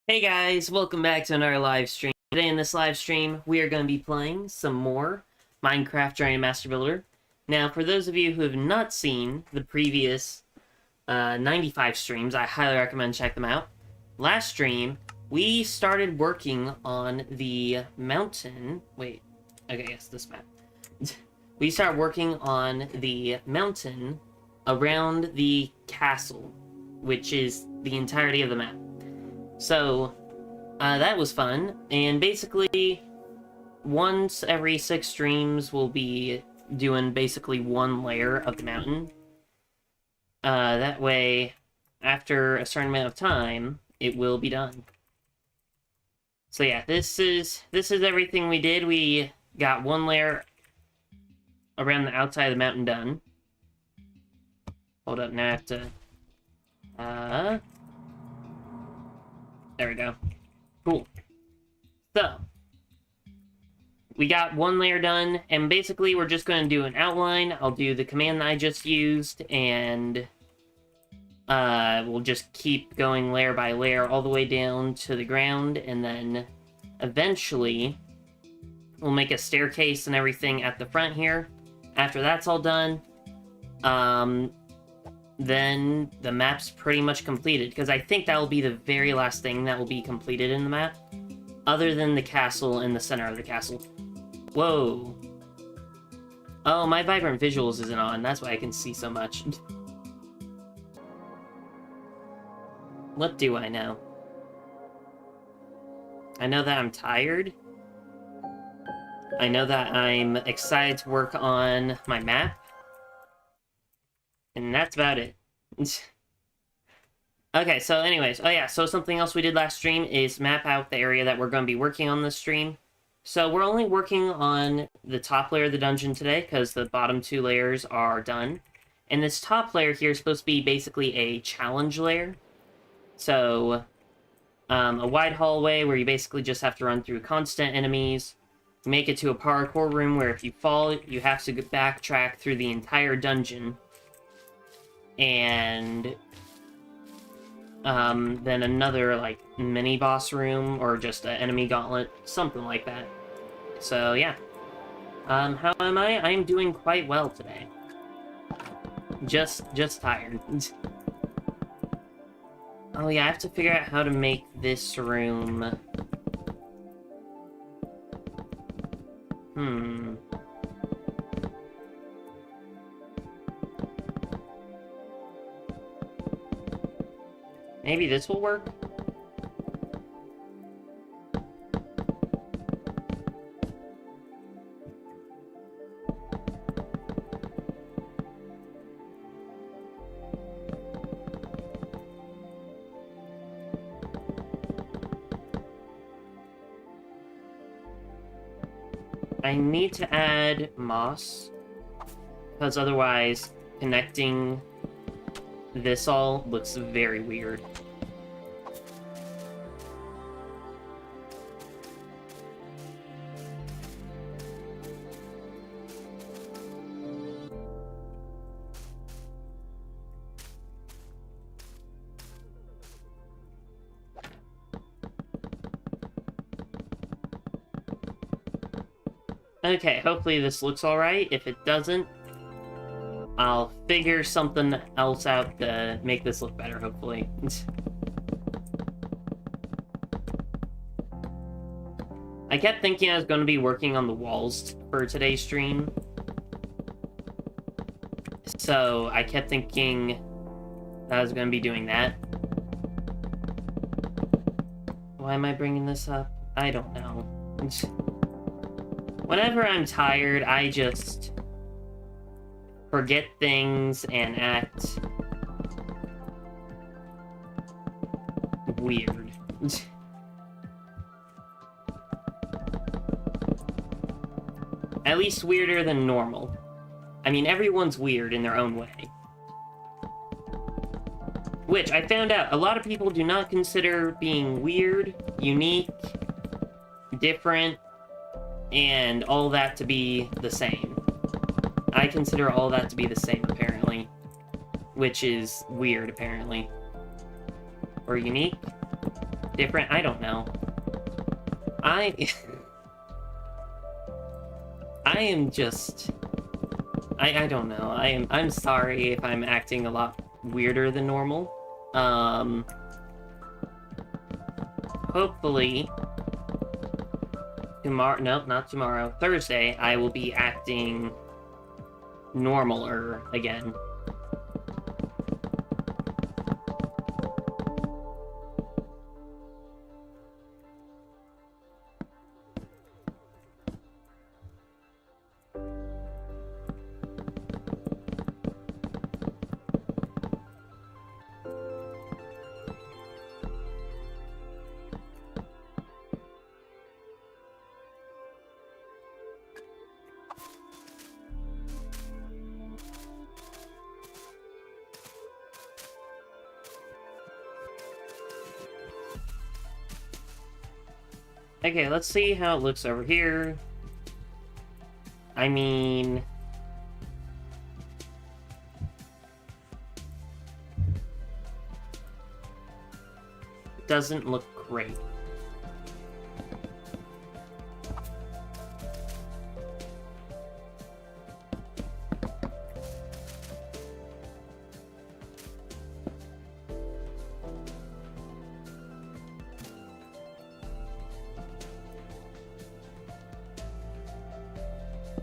Hey guys, welcome back to another live stream. Today in this live stream, we are going to be playing some more Minecraft BagelMaster Builder. Now, for those of you who have not seen the previous 95 streams, I highly recommend check them out. Last stream, we started working on the mountain. Wait, okay, yes, this map. We started working on the mountain around the castle, which is the entirety of the map. So, that was fun, and basically, once every 6 streams, we'll be doing basically one layer of the mountain. That way, after a certain amount of time, it will be done. So yeah, this is everything we did. We got one layer around the outside of the mountain done. Hold up, now I have to... there we go. Cool. So, we got one layer done, and basically we're just going to do an outline. I'll do the command that I just used, and we'll just keep going layer by layer all the way down to the ground, and then eventually we'll make a staircase and everything at the front here. After that's all done, then the map's pretty much completed, because I think that will be the very last thing that will be completed in the map, other than the castle in the center of the castle. Whoa. Oh, my Vibrant Visuals isn't on, that's why I can see so much. What do I know? I know that I'm tired. I know that I'm excited to work on my map. And that's about it. Okay, so anyways, oh yeah, so something else we did last stream is map out the area that we're going to be working on this stream. So we're only working on the top layer of the dungeon today, because the bottom 2 layers are done. And this top layer here is supposed to be basically a challenge layer. So, a wide hallway where you basically just have to run through constant enemies. Make it to a parkour room where if you fall, you have to backtrack through the entire dungeon. And then another, like, mini-boss room, or just an enemy gauntlet, something like that. So, yeah. How am I? I am doing quite well today. Just tired. Oh yeah, I have to figure out how to make this room... Maybe this will work? I need to add moss, because otherwise connecting this all looks very weird. Okay, hopefully this looks alright. If it doesn't, I'll figure something else out to make this look better, hopefully. I kept thinking I was going to be working on the walls for today's stream. So I kept thinking that I was going to be doing that. Why am I bringing this up? I don't know. Whenever I'm tired, I just forget things and act weird. At least weirder than normal. I mean, everyone's weird in their own way. Which, I found out, a lot of people do not consider being weird, unique, different, and all that to be the same. I consider all that to be the same, apparently. Which is weird, apparently. Or unique? different? I don't know. I am just... I don't know. I'm sorry if I'm acting a lot weirder than normal. Hopefully tomorrow, no, not tomorrow, Thursday, I will be acting normaler again. Okay, let's see how it looks over here. I mean... it doesn't look great.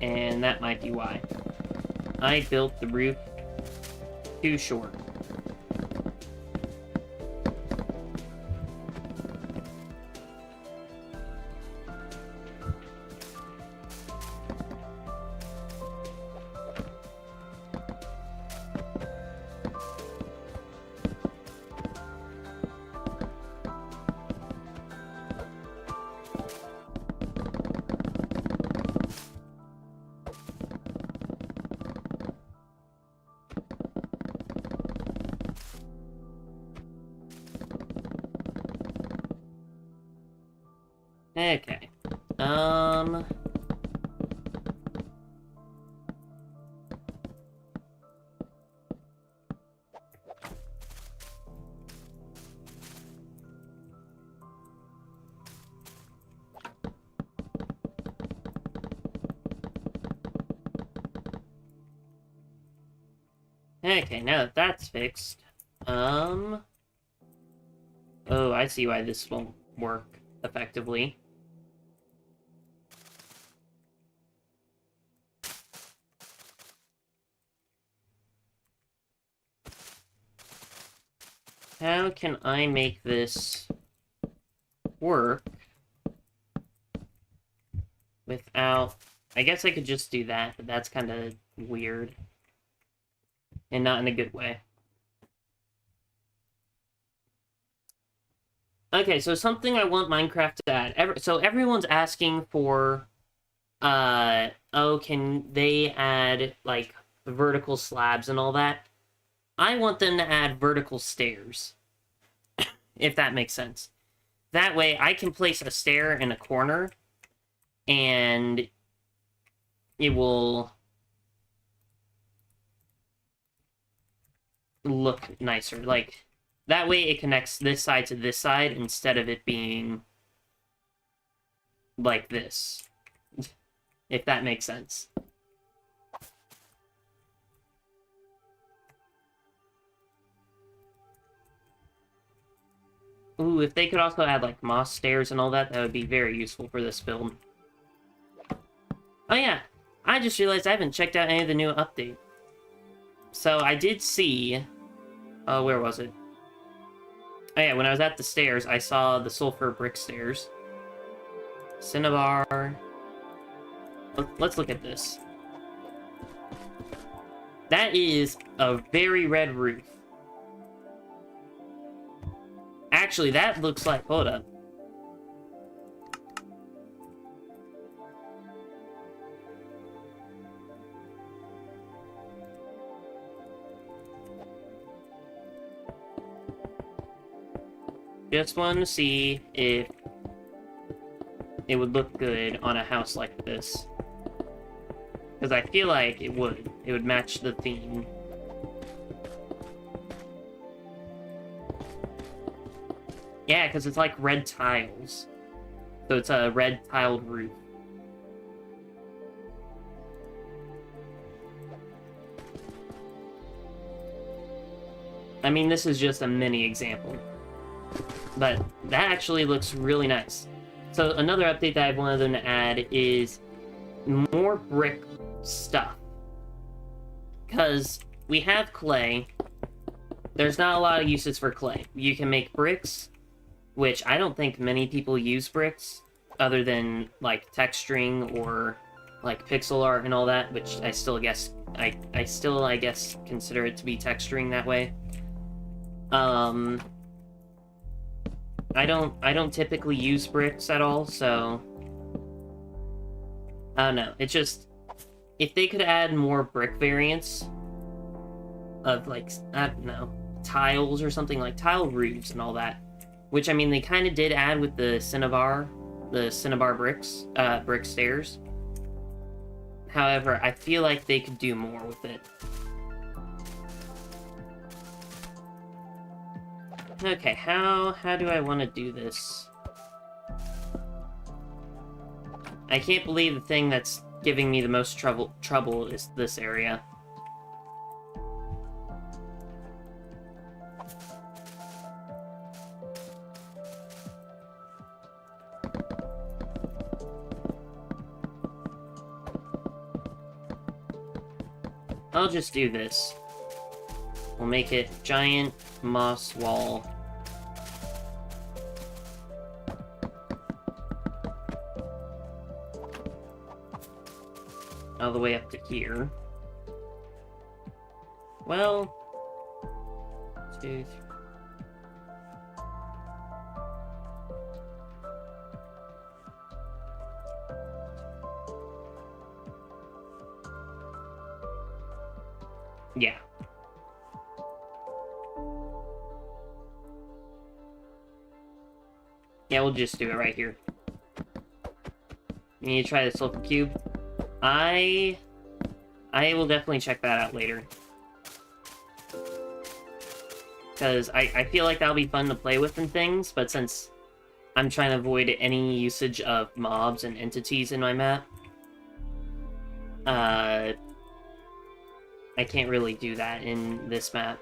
And that might be why. I built the roof too short. Okay. Okay, now that that's fixed, oh, I see why this won't work effectively. How can I make this work without... I guess I could just do that, but that's kind of weird. And not in a good way. Okay, so something I want Minecraft to add. So everyone's asking for... oh, can they add, like, vertical slabs and all that? I want them to add vertical stairs. If that makes sense. That way, I can place a stair in a corner, and it will look nicer. Like, that way it connects this side to this side, instead of it being like this. If that makes sense. Ooh, if they could also add, like, moss stairs and all that, that would be very useful for this build. Oh yeah, I just realized I haven't checked out any of the new update. So I did see... oh, where was it? Oh yeah, when I was at the stairs, I saw the sulfur brick stairs. Cinnabar... let's look at this. That is a very red roof. Actually, that looks like... hold up. Just want to see if it would look good on a house like this. Because I feel like it would. It would match the theme. Yeah, because it's like red tiles. So it's a red tiled roof. I mean, this is just a mini example. But that actually looks really nice. So another update that I wanted them to add is more brick stuff. Because we have clay. There's not a lot of uses for clay. You can make bricks, which I don't think many people use bricks, other than, like, texturing or, like, pixel art and all that, which I still guess, I still, I guess, consider it to be texturing that way. I don't typically use bricks at all, so I don't know. It's just, if they could add more brick variants of, like, I don't know, tiles or something, like tile roofs and all that, which, I mean, they kind of did add with the Cinnabar bricks, brick stairs. However, I feel like they could do more with it. Okay, how do I want to do this? I can't believe the thing that's giving me the most trouble is this area. I'll just do this. We'll make it giant moss wall. All the way up to here. Well, 2, 3. Yeah. Yeah, we'll just do it right here. You need to try the silver cube. I will definitely check that out later. Because I feel like that'll be fun to play with and things, but since I'm trying to avoid any usage of mobs and entities in my map, I can't really do that in this map.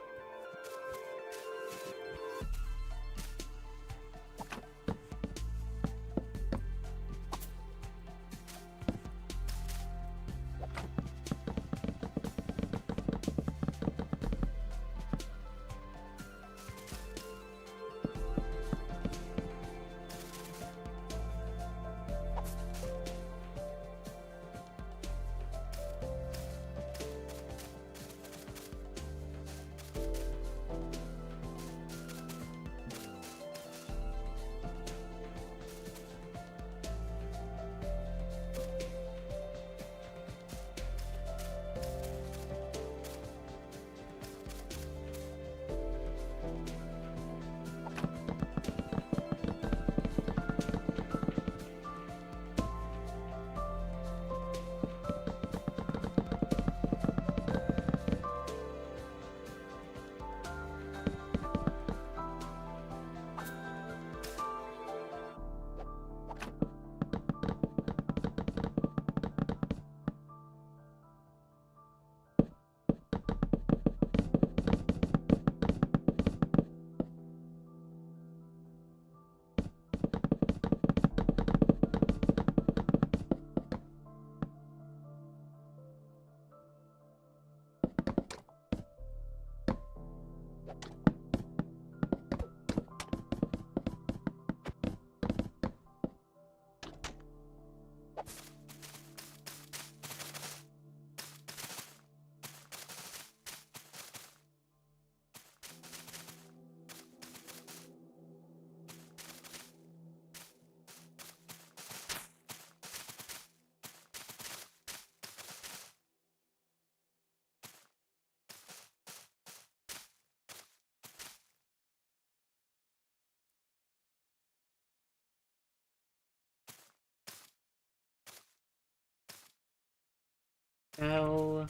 How?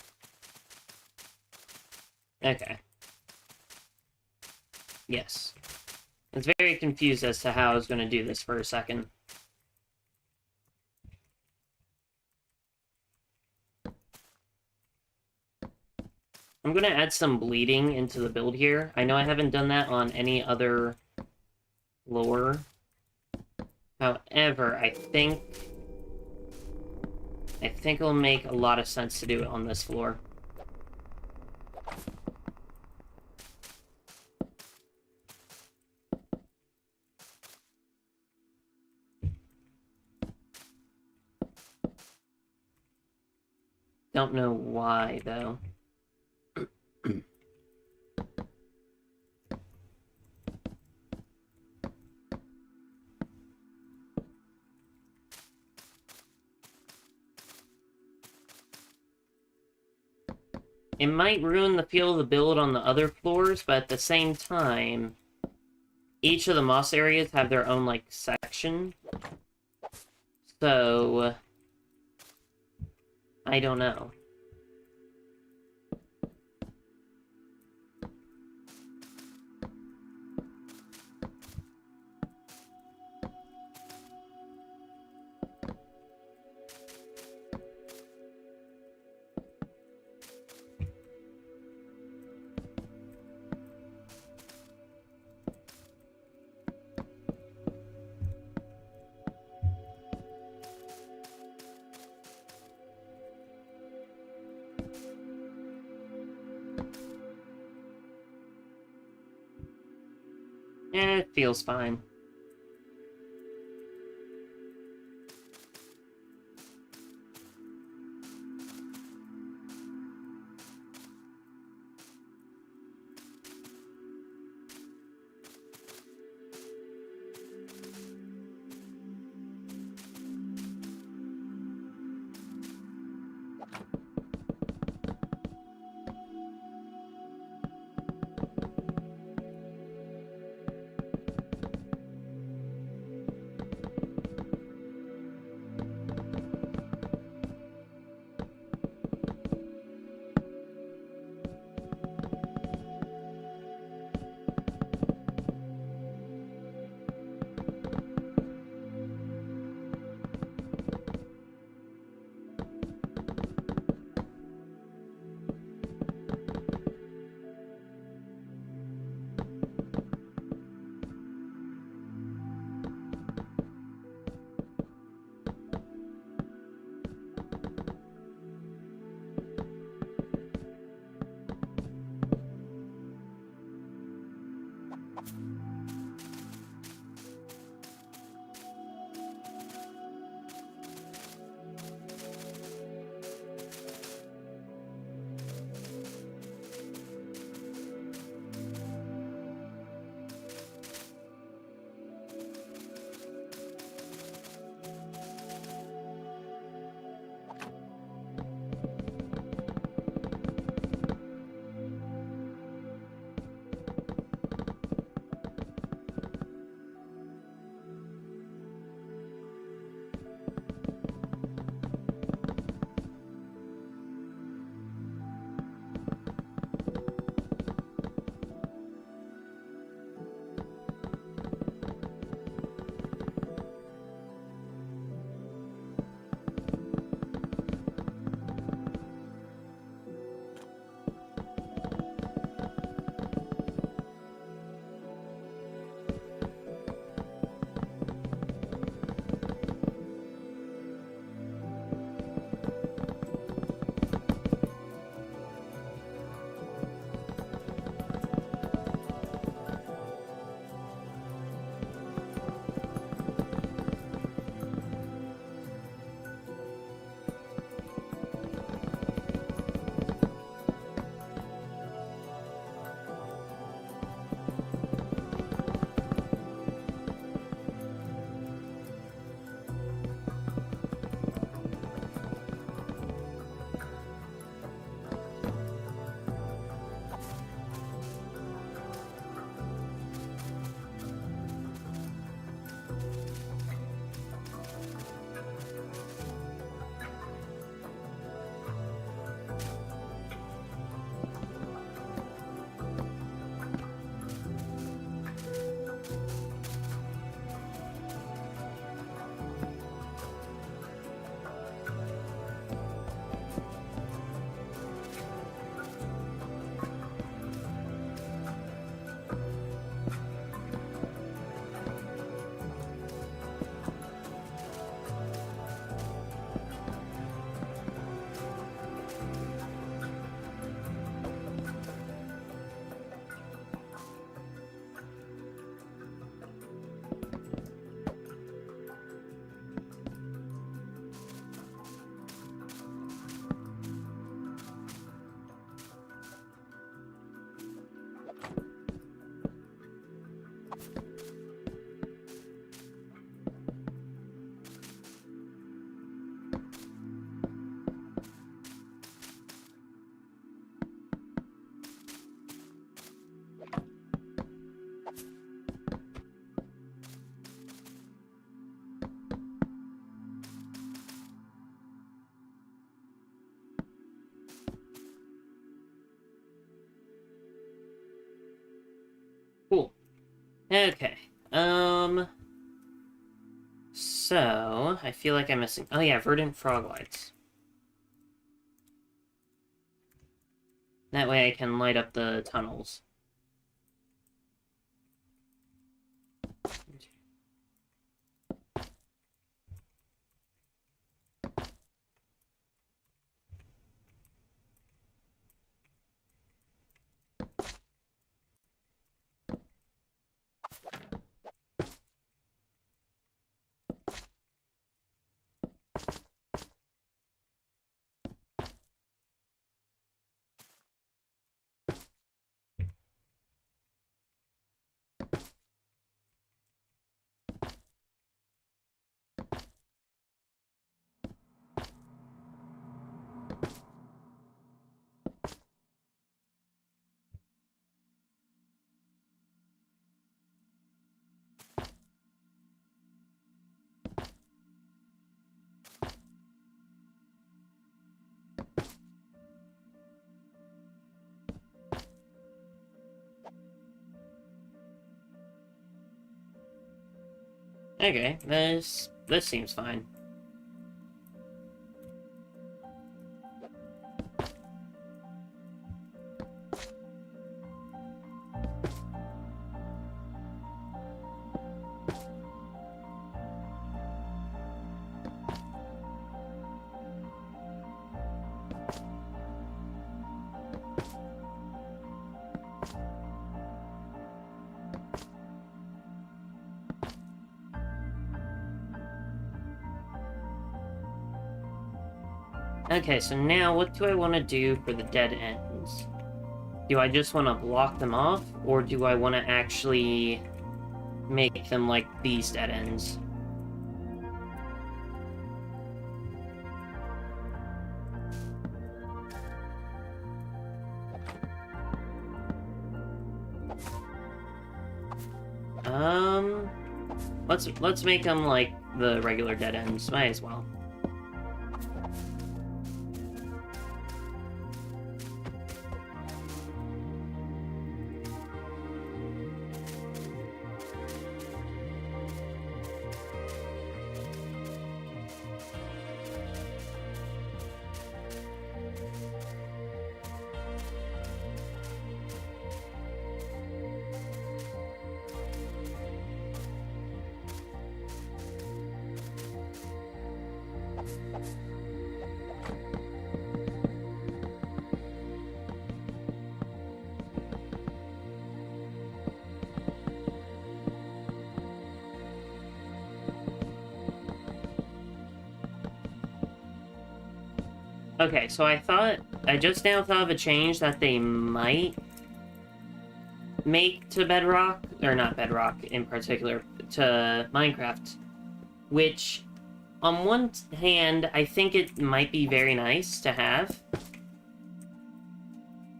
Okay. Yes. I was very confused as to how I was going to do this for a second. I'm going to add some bleeding into the build here. I know I haven't done that on any other floor. However, I think it'll make a lot of sense to do it on this floor. Don't know why, though. It might ruin the feel of the build on the other floors, but at the same time, each of the moss areas have their own, like, section. So, I don't know. It feels fine. Okay. So, I feel like I'm missing... Oh yeah, verdant frog lights. That way I can light up the tunnels. Okay, this seems fine. Okay, so now what do I want to do for the dead ends? Do I just want to block them off, or do I want to actually make them like these dead ends? Let's make them like the regular dead ends. Might as well. Okay, so I just now thought of a change that they might make to Bedrock, or not Bedrock in particular, to Minecraft, which, on one hand, I think it might be very nice to have,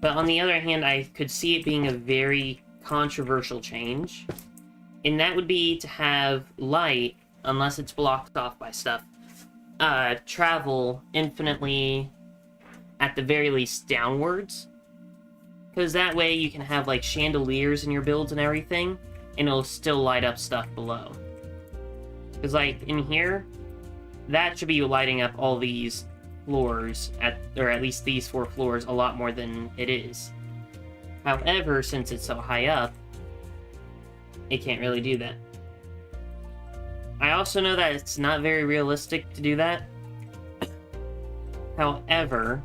but on the other hand, I could see it being a very controversial change, and that would be to have light, unless it's blocked off by stuff, travel infinitely, at the very least, downwards. Because that way you can have, like, chandeliers in your builds and everything, and it'll still light up stuff below. Because, like, in here, that should be lighting up all these floors, or at least these 4 floors, a lot more than it is. However, since it's so high up, it can't really do that. I also know that it's not very realistic to do that. However,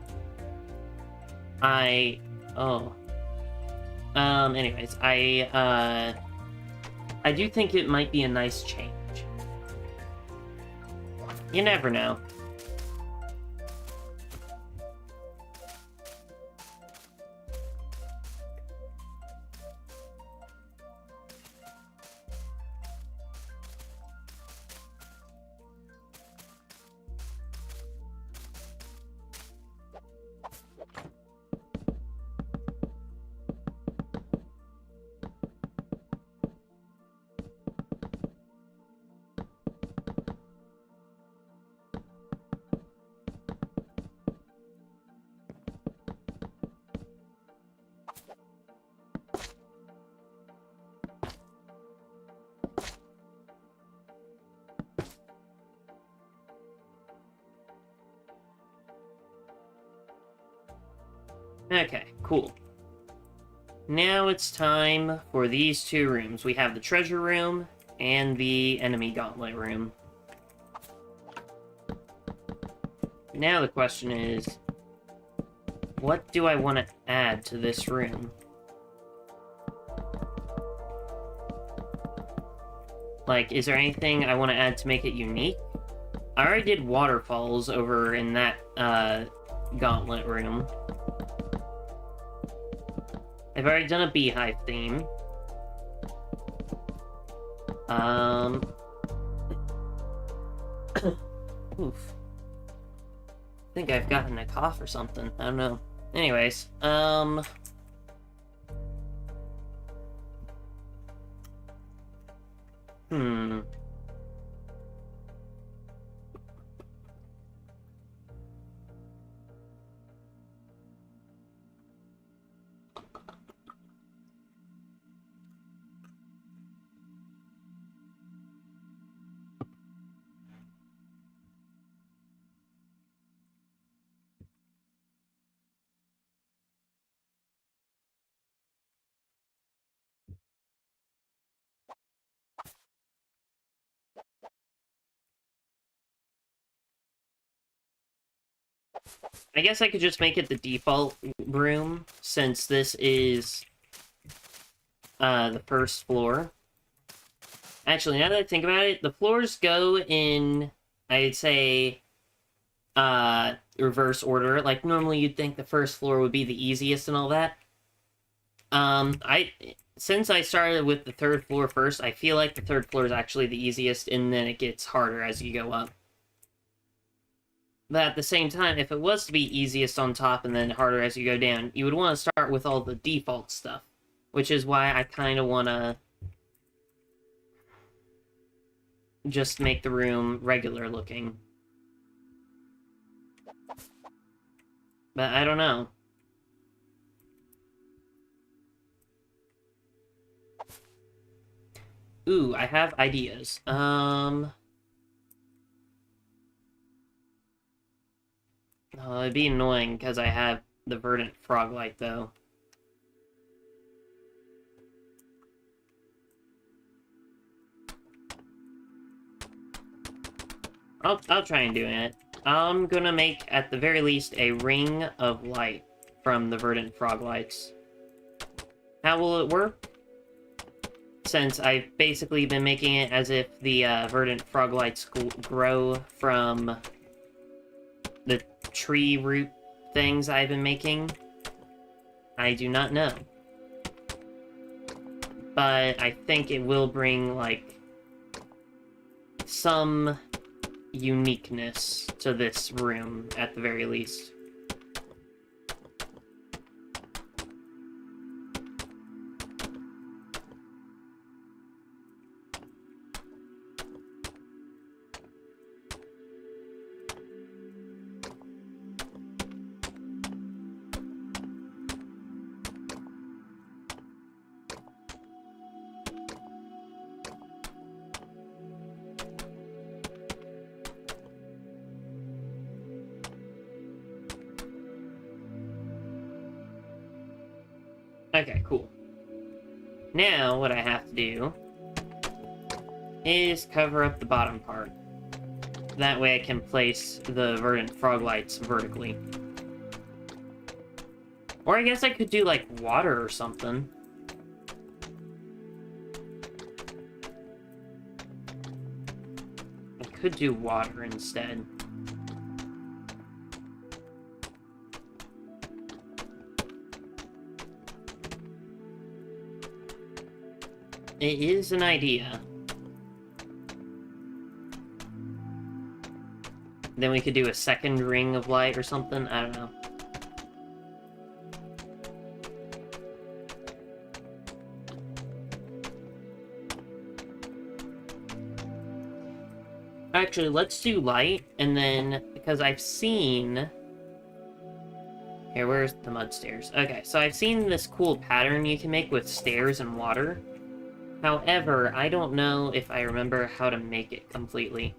anyways, I do think it might be a nice change. You never know. Okay, cool. Now it's time for these two rooms. We have the treasure room and the enemy gauntlet room. Now the question is, what do I want to add to this room? Like, is there anything I want to add to make it unique? I already did waterfalls over in that, gauntlet room. I've already done a beehive theme. Oof. I think I've gotten a cough or something. I don't know. Anyways, I guess I could just make it the default room, since this is, the first floor. Actually, now that I think about it, the floors go in, I'd say, reverse order. Like, normally you'd think the first floor would be the easiest and all that. Since I started with the third floor first, I feel like the third floor is actually the easiest, and then it gets harder as you go up. But at the same time, if it was to be easiest on top and then harder as you go down, you would want to start with all the default stuff. Which is why I kind of want to just make the room regular looking. But I don't know. Ooh, I have ideas. It'd be annoying because I have the verdant frog light, though. I'll try and do it. I'm gonna make, at the very least, a ring of light from the verdant frog lights. How will it work? Since I've basically been making it as if the verdant frog lights grow from the tree root things I've been making, I do not know. But I think it will bring, like, some uniqueness to this room, at the very least. Okay, cool. Now, what I have to do is cover up the bottom part. That way I can place the verdant frog lights vertically. Or I guess I could do, like, water or something. I could do water instead. It is an idea. Then we could do a second ring of light or something. I don't know. Actually, let's do light, and then, because I've seen... Here, where's the mud stairs? Okay, so I've seen this cool pattern you can make with stairs and water. However, I don't know if I remember how to make it completely.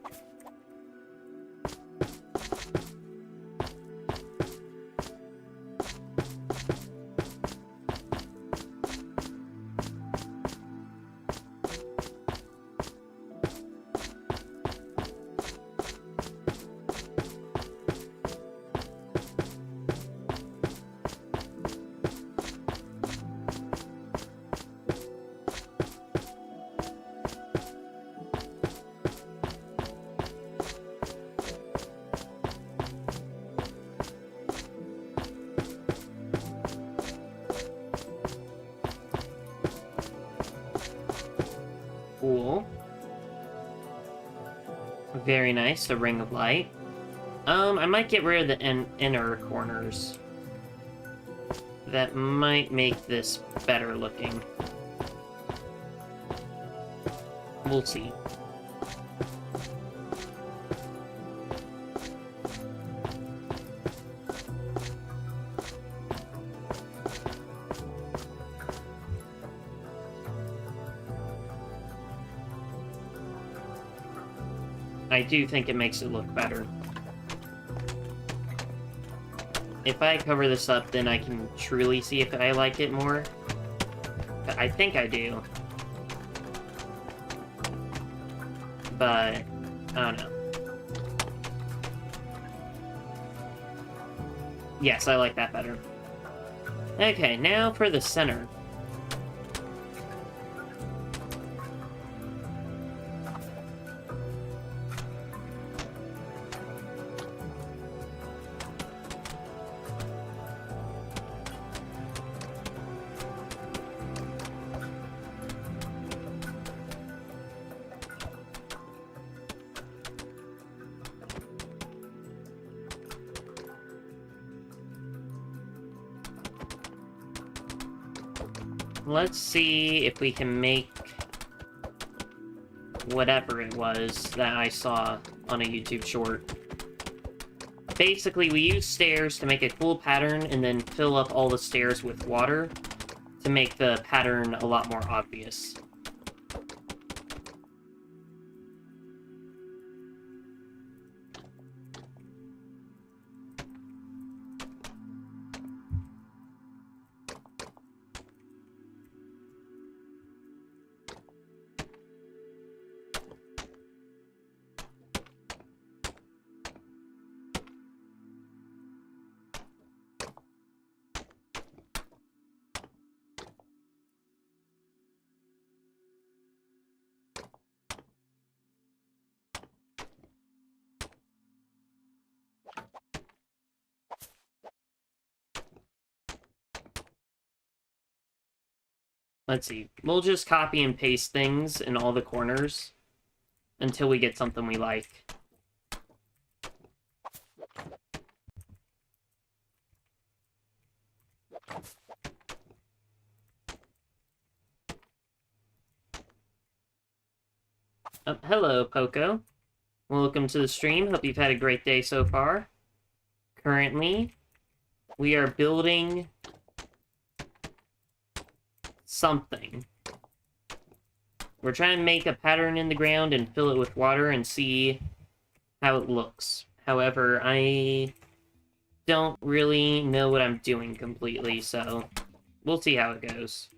Cool. Very nice, a ring of light. I might get rid of the inner corners. That might make this better looking. We'll see. I do think it makes it look better. If I cover this up, then I can truly see if I like it more. I think I do. But, I don't know. Yes, I like that better. Okay, now for the center. Let's see if we can make whatever it was that I saw on a YouTube short. Basically, we use stairs to make a cool pattern and then fill up all the stairs with water to make the pattern a lot more obvious. Let's see. We'll just copy and paste things in all the corners until we get something we like. Hello, Poco. Welcome to the stream. Hope you've had a great day so far. Currently, we are building something. We're trying to make a pattern in the ground and fill it with water and see how it looks. However, I don't really know what I'm doing completely, so we'll see how it goes.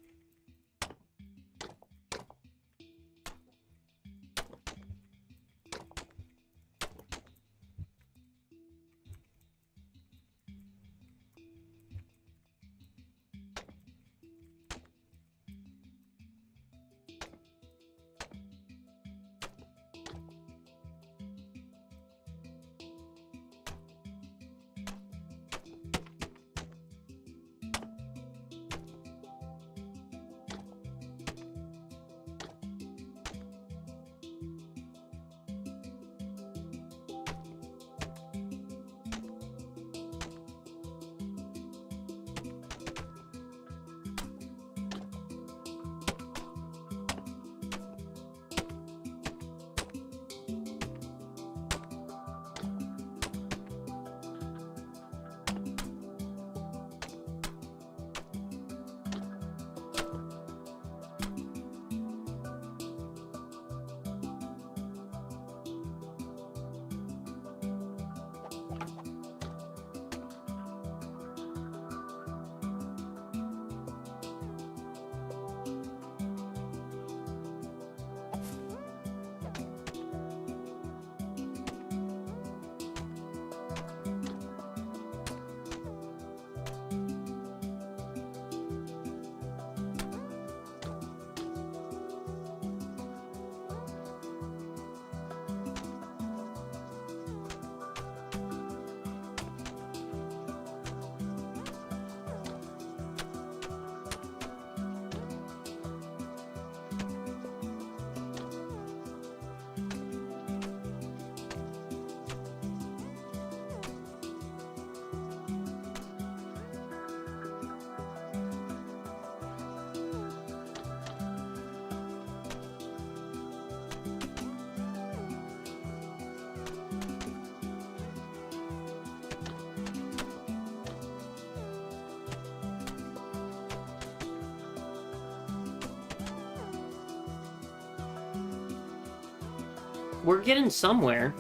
we're getting somewhere.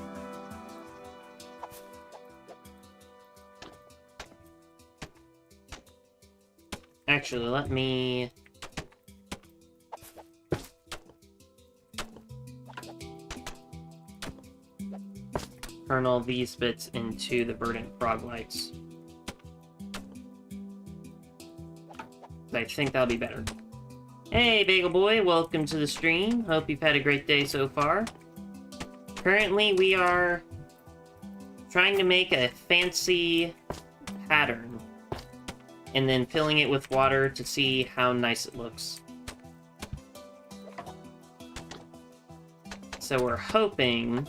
Actually, let me... turn all these bits into the verdant frog lights. I think that'll be better. Hey, Bagel Boy, welcome to the stream. Hope you've had a great day so far. Currently, we are trying to make a fancy pattern and then filling it with water to see how nice it looks. So we're hoping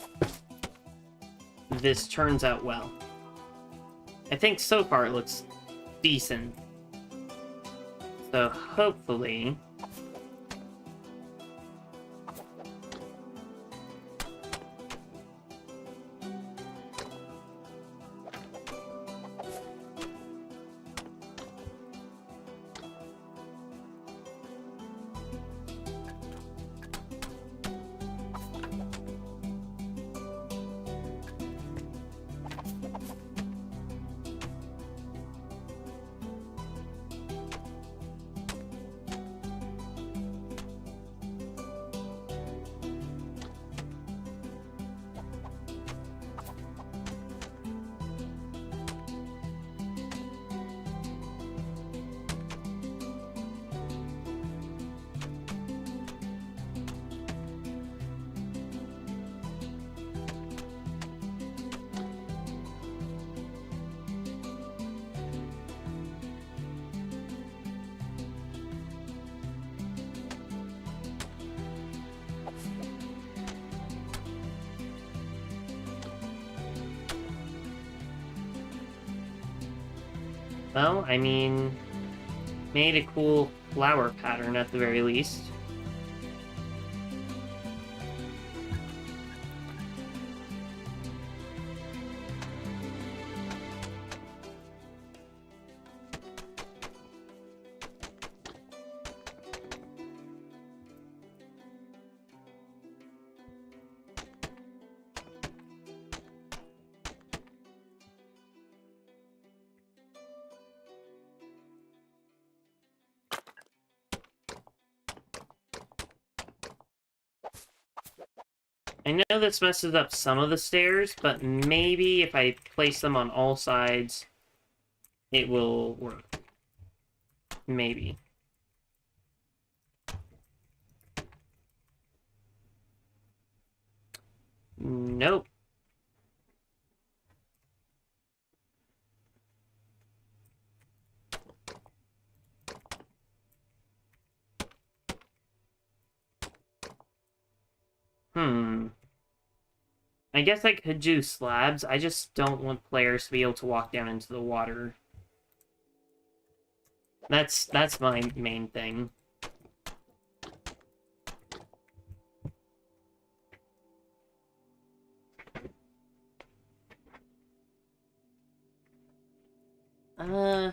this turns out well. I think so far it looks decent. So hopefully... well, I mean, made a cool flower pattern at the very least. I know this messes up some of the stairs, but maybe if I place them on all sides, it will work. Maybe. Nope. I guess I could do slabs. I just don't want players to be able to walk down into the water. That's my main thing. I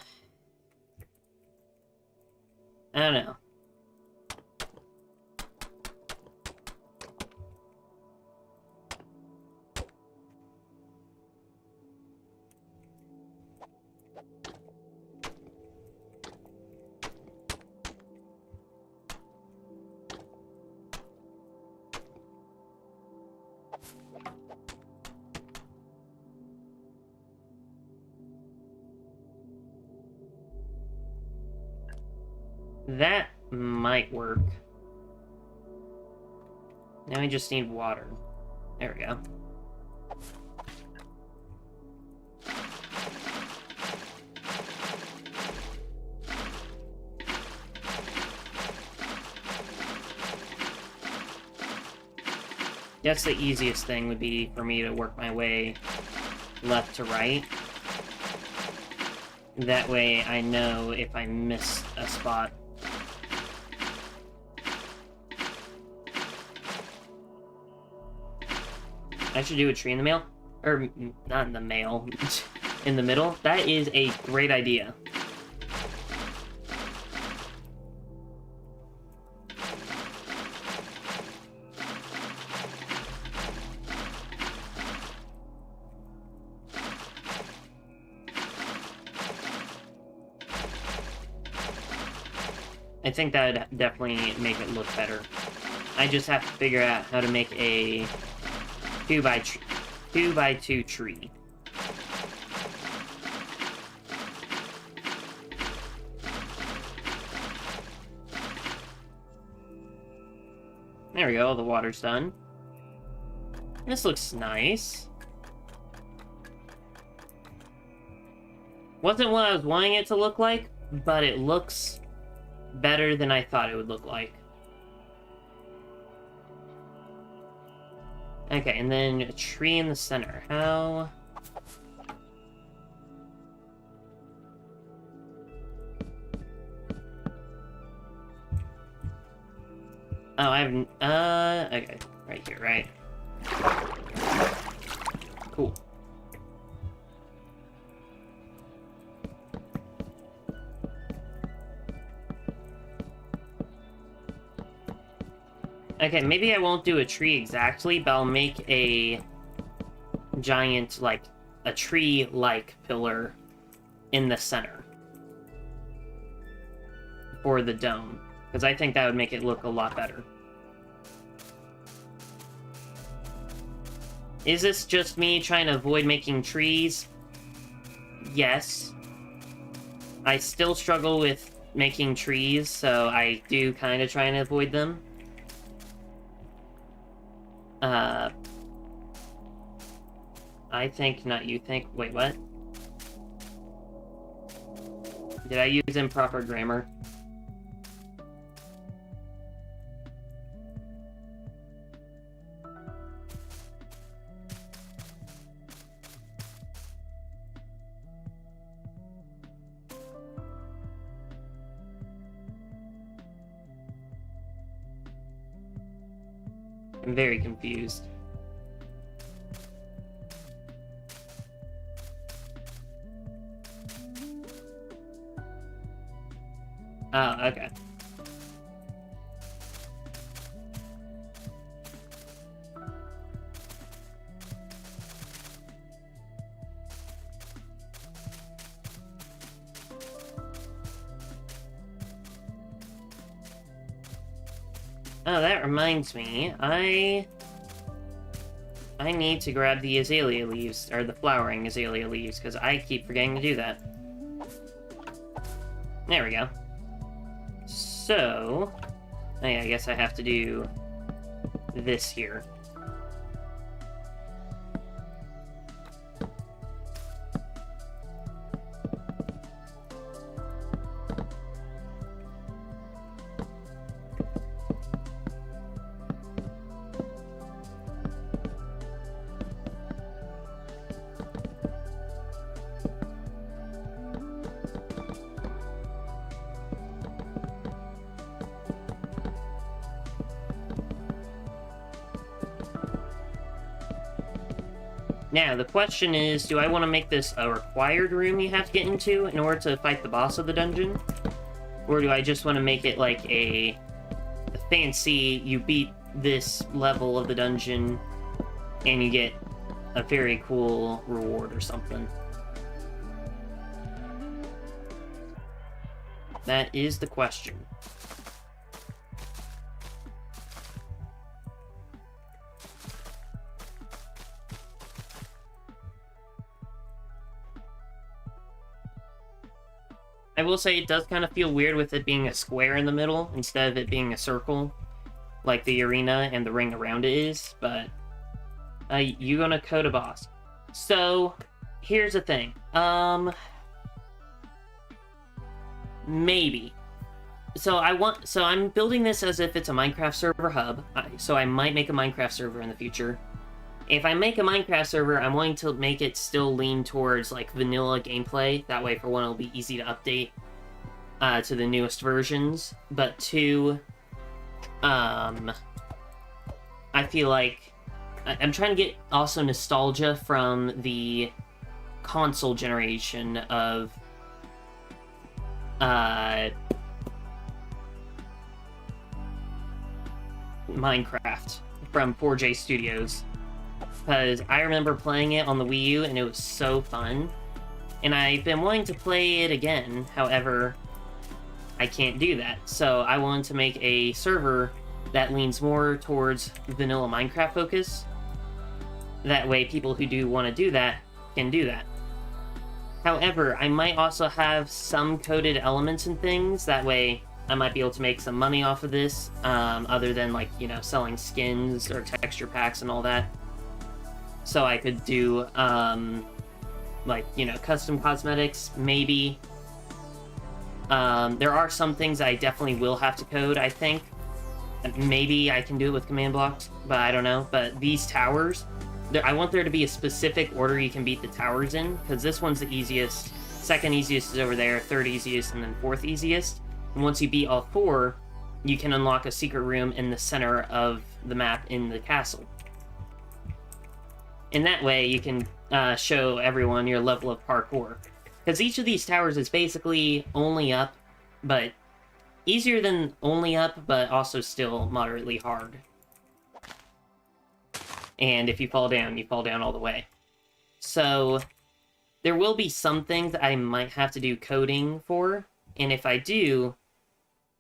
don't know. That might work. Now we just need water. There we go. Guess the easiest thing would be for me to work my way left to right. That way I know if I miss a spot. I should do a tree in the mail. Or, not in the mail. In the middle. That is a great idea. I think that would definitely make it look better. I just have to figure out how to make a 2x2 tree. There we go, the water's done. This looks nice. Wasn't what I was wanting it to look like, but it looks better than I thought it would look like. Okay, and then a tree in the center. How... Oh, I have... okay. Right here, right? Cool. Okay, maybe I won't do a tree exactly, but I'll make a giant, like, a tree-like pillar in the center for the dome, because I think that would make it look a lot better. Is this just me trying to avoid making trees? Yes. I still struggle with making trees, so I do kind of try and avoid them. I think, not you think. Wait, what? Did I use improper grammar? I'm very confused. Oh, okay. Oh, that reminds me. I need to grab the azalea leaves, or the flowering azalea leaves, because I keep forgetting to do that. There we go. So, oh yeah, I guess I have to do this here. Now, the question is, do I want to make this a required room you have to get into in order to fight the boss of the dungeon? Or do I just want to make it like a fancy, you beat this level of the dungeon and you get a very cool reward or something? That is the question. I will say it does kind of feel weird with it being a square in the middle instead of it being a circle, like the arena and the ring around it is, but you gonna code a boss. So, here's the thing. Maybe. So I'm building this as if it's a Minecraft server hub, so I might make a Minecraft server in the future. If I make a Minecraft server, I'm wanting to make it still lean towards, like, vanilla gameplay. That way, for one, it'll be easy to update to the newest versions. But two, I feel like I'm trying to get also nostalgia from the console generation of Minecraft from 4J Studios. Because I remember playing it on the Wii U, and it was so fun. And I've been wanting to play it again, however, I can't do that. So I wanted to make a server that leans more towards vanilla Minecraft focus. That way people who do want to do that can do that. However, I might also have some coded elements and things. That way I might be able to make some money off of this, other than, like, you know, selling skins or texture packs and all that. So I could do, like, you know, custom cosmetics, maybe. There are some things I definitely will have to code, I think. Maybe I can do it with command blocks, but I don't know. But these towers, I want there to be a specific order you can beat the towers in, because this one's the easiest, second easiest is over there, third easiest, and then fourth easiest. And once you beat all four, you can unlock a secret room in the center of the map in the castle. In that way, you can show everyone your level of parkour. Because each of these towers is basically only up, but easier than only up, but also still moderately hard. And if you fall down all the way. So there will be some things that I might have to do coding for, and if I do,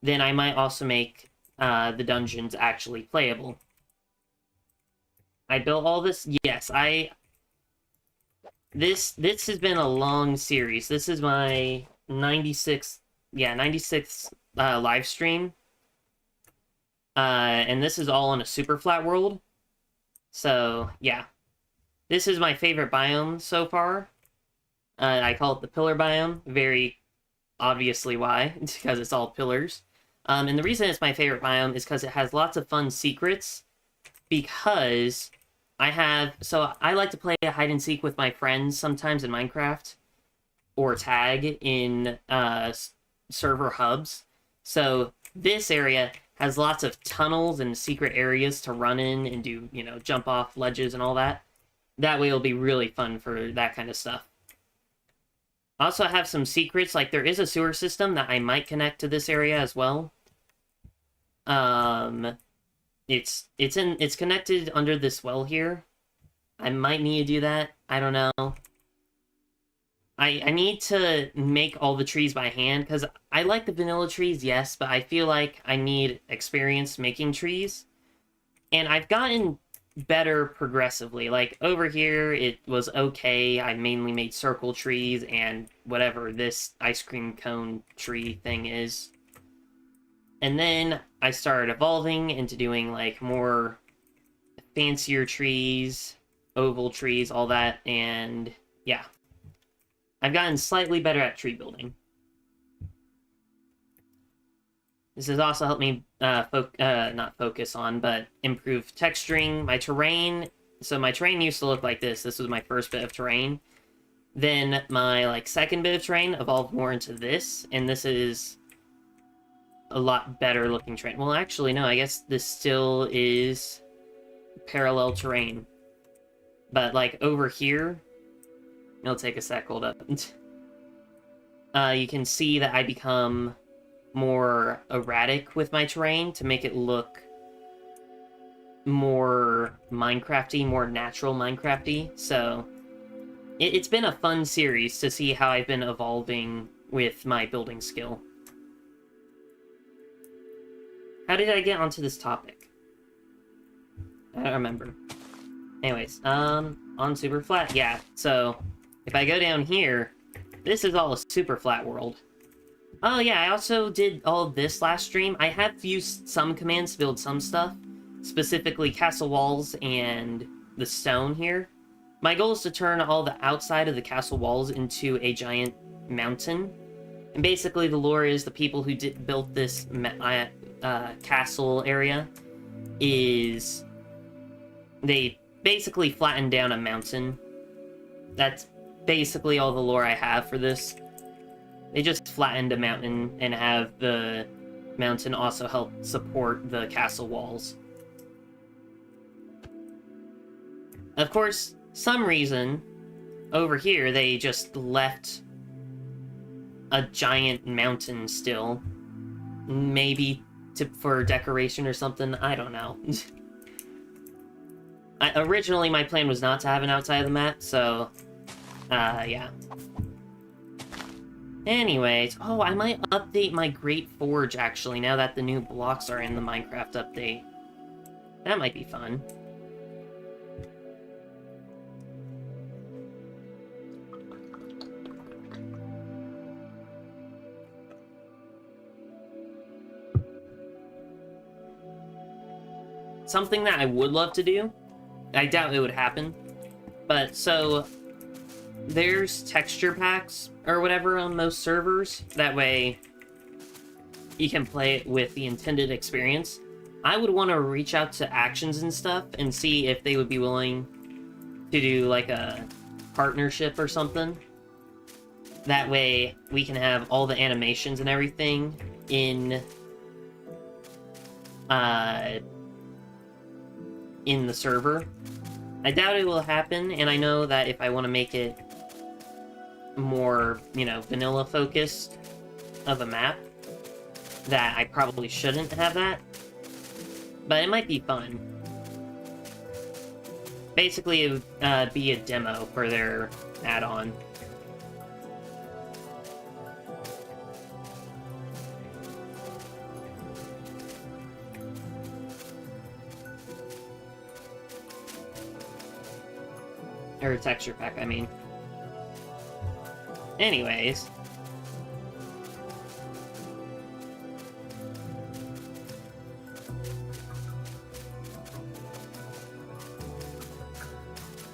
then I might also make the dungeons actually playable. I built all this. Yes, This has been a long series. This is my 96th live stream. And this is all on a super flat world. So, yeah. This is my favorite biome so far. I call it the pillar biome. Very obviously why. It's because it's all pillars. And the reason it's my favorite biome is because it has lots of fun secrets. Because I like to play a hide and seek with my friends sometimes in Minecraft, or tag in server hubs. So this area has lots of tunnels and secret areas to run in and do, you know, jump off ledges and all that. That way it'll be really fun for that kind of stuff. I also have some secrets, like there is a sewer system that I might connect to this area as well. It's connected under this well here. I might need to do that. I don't know. I need to make all the trees by hand, because I like the vanilla trees, yes, but I feel like I need experience making trees. And I've gotten better progressively. Like, over here, it was okay. I mainly made circle trees and whatever this ice cream cone tree thing is. And then I started evolving into doing, like, more fancier trees, oval trees, all that, and yeah. I've gotten slightly better at tree building. This has also helped me not focus on, but improve texturing. My terrain, so my terrain used to look like this. This was my first bit of terrain. Then my, like, second bit of terrain evolved more into this, and this is a lot better looking terrain. Well, actually, no, I guess this still is parallel terrain. But, like, over here, it'll take a sec, hold up. You can see that I become more erratic with my terrain to make it look more Minecrafty, more natural Minecrafty. So it's been a fun series to see how I've been evolving with my building skill. How did I get onto this topic? I don't remember. Anyways, on super flat, yeah. So if I go down here, this is all a super flat world. Oh yeah, I also did all of this last stream. I have used some commands to build some stuff, specifically castle walls and the stone here. My goal is to turn all the outside of the castle walls into a giant mountain. And basically the lore is the people who built this castle area is they basically flattened down a mountain. That's basically all the lore I have for this. They just flattened a mountain and have the mountain also help support the castle walls. Of course, some reason over here they just left a giant mountain still. Maybe for decoration or something, I don't know. Originally, my plan was not to have an outside of the map, so, yeah. Anyways, oh, I might update my Great Forge, actually, now that the new blocks are in the Minecraft update. That might be fun. Something that I would love to do, I doubt it would happen, but so there's texture packs or whatever on most servers. That way you can play it with the intended experience. I would want to reach out to Actions and stuff and see if they would be willing to do like a partnership or something. That way we can have all the animations and everything in the server. I doubt it will happen, and I know that if I want to make it more, you know, vanilla focused of a map, that I probably shouldn't have that. But it might be fun. Basically, it would be a demo for their add-on. Or texture pack, I mean. Anyways.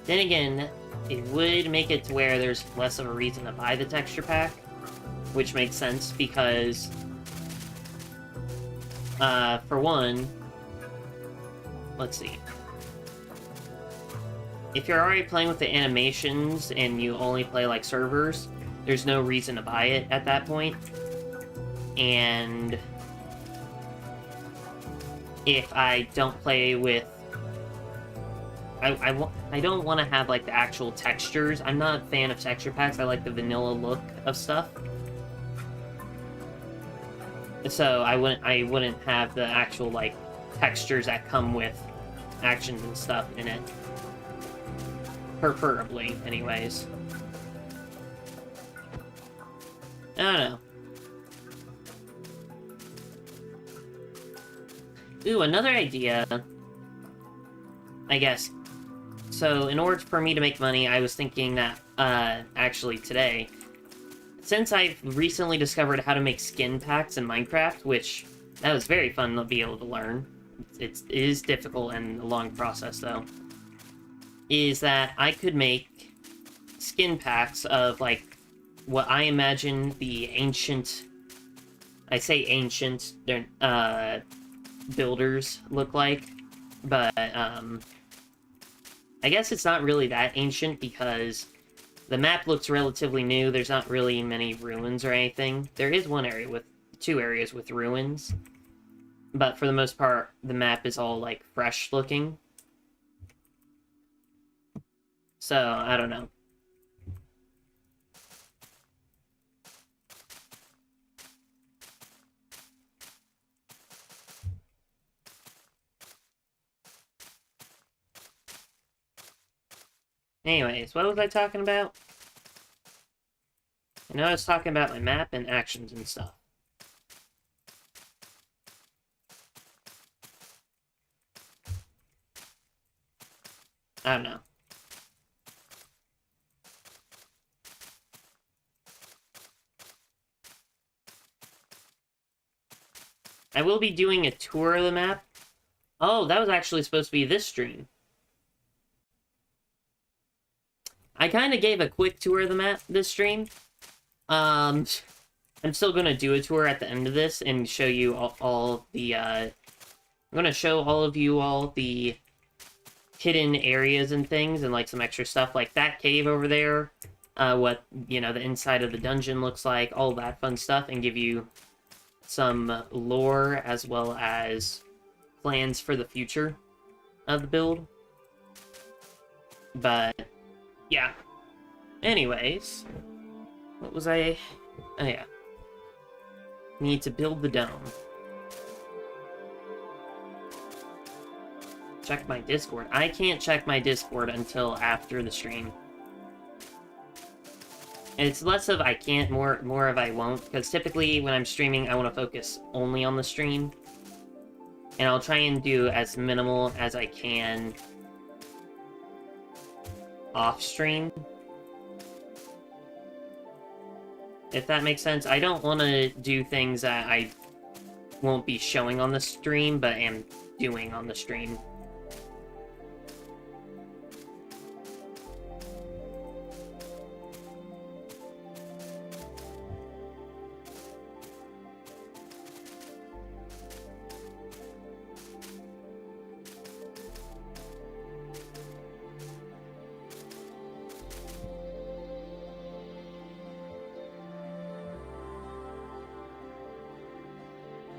Then again, it would make it to where there's less of a reason to buy the texture pack, which makes sense because, for one, let's see. If you're already playing with the animations and you only play like servers, there's no reason to buy it at that point. And if I don't play with... I don't want to have like the actual textures. I'm not a fan of texture packs. I like the vanilla look of stuff. So I wouldn't have the actual like textures that come with actions and stuff in it. Preferably, anyways. I don't know. Ooh, another idea, I guess. So, in order for me to make money, I was thinking that, actually today, since I've recently discovered how to make skin packs in Minecraft, which, that was very fun to be able to learn. It is difficult and a long process, though. Is that I could make skin packs of, like, what I imagine the ancient... I say ancient, they're, builders look like, but, I guess it's not really that ancient because the map looks relatively new. There's not really many ruins or anything. There is one area with... 2 areas with ruins, but for the most part, the map is all, like, fresh looking. So, I don't know. Anyways, what was I talking about? I know I was talking about my map and actions and stuff. I don't know. I will be doing a tour of the map. Oh, that was actually supposed to be this stream. I kind of gave a quick tour of the map this stream. I'm still going to do a tour at the end of this and show you all the, I'm going to show all of you all the hidden areas and things and, like, some extra stuff, like that cave over there, what, you know, the inside of the dungeon looks like, all that fun stuff, and give you some lore as well as plans for the future of the build. But, yeah. Anyways, what was I... Oh, yeah. Need to build the dome. Check my Discord. I can't check my Discord until after the stream. It's less of I can't, more of I won't, because typically when I'm streaming, I want to focus only on the stream. And I'll try and do as minimal as I can off-stream. If that makes sense. I don't want to do things that I won't be showing on the stream, but am doing on the stream.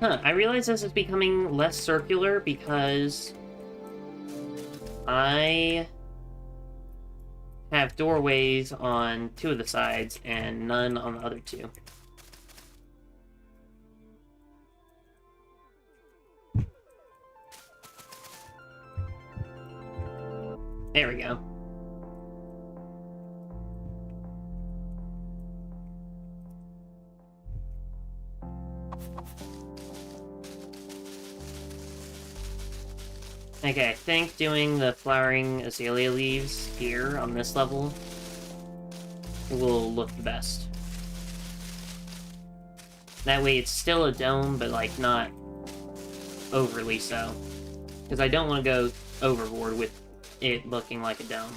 Huh, I realize this is becoming less circular because I have doorways on 2 of the sides and none on the other 2. There we go. Okay, I think doing the flowering azalea leaves here on this level will look the best. That way it's still a dome, but, like, not overly so. Because I don't want to go overboard with it looking like a dome.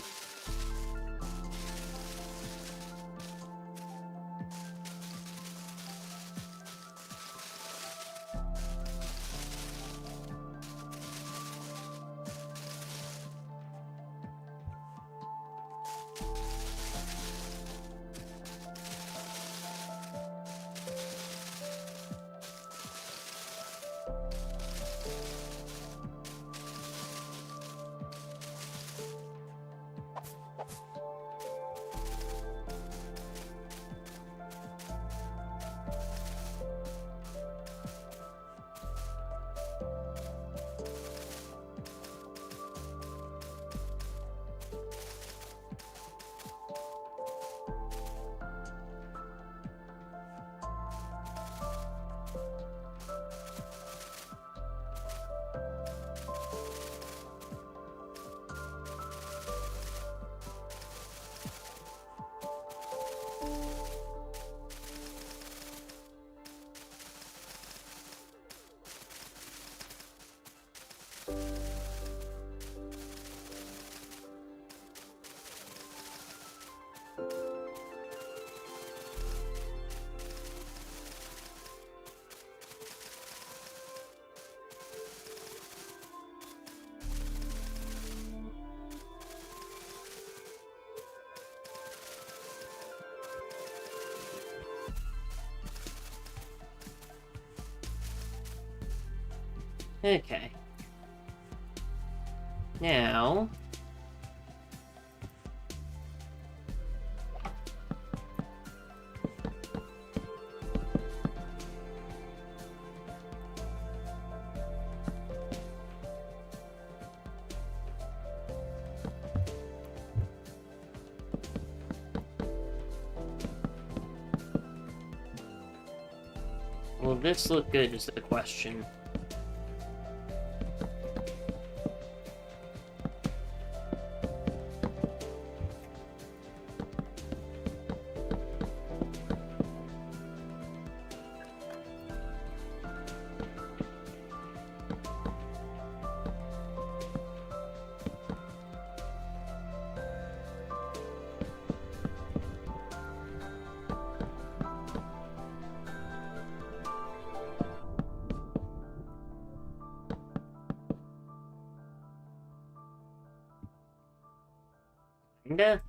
Okay. Now... will this look good is the question. Kinda.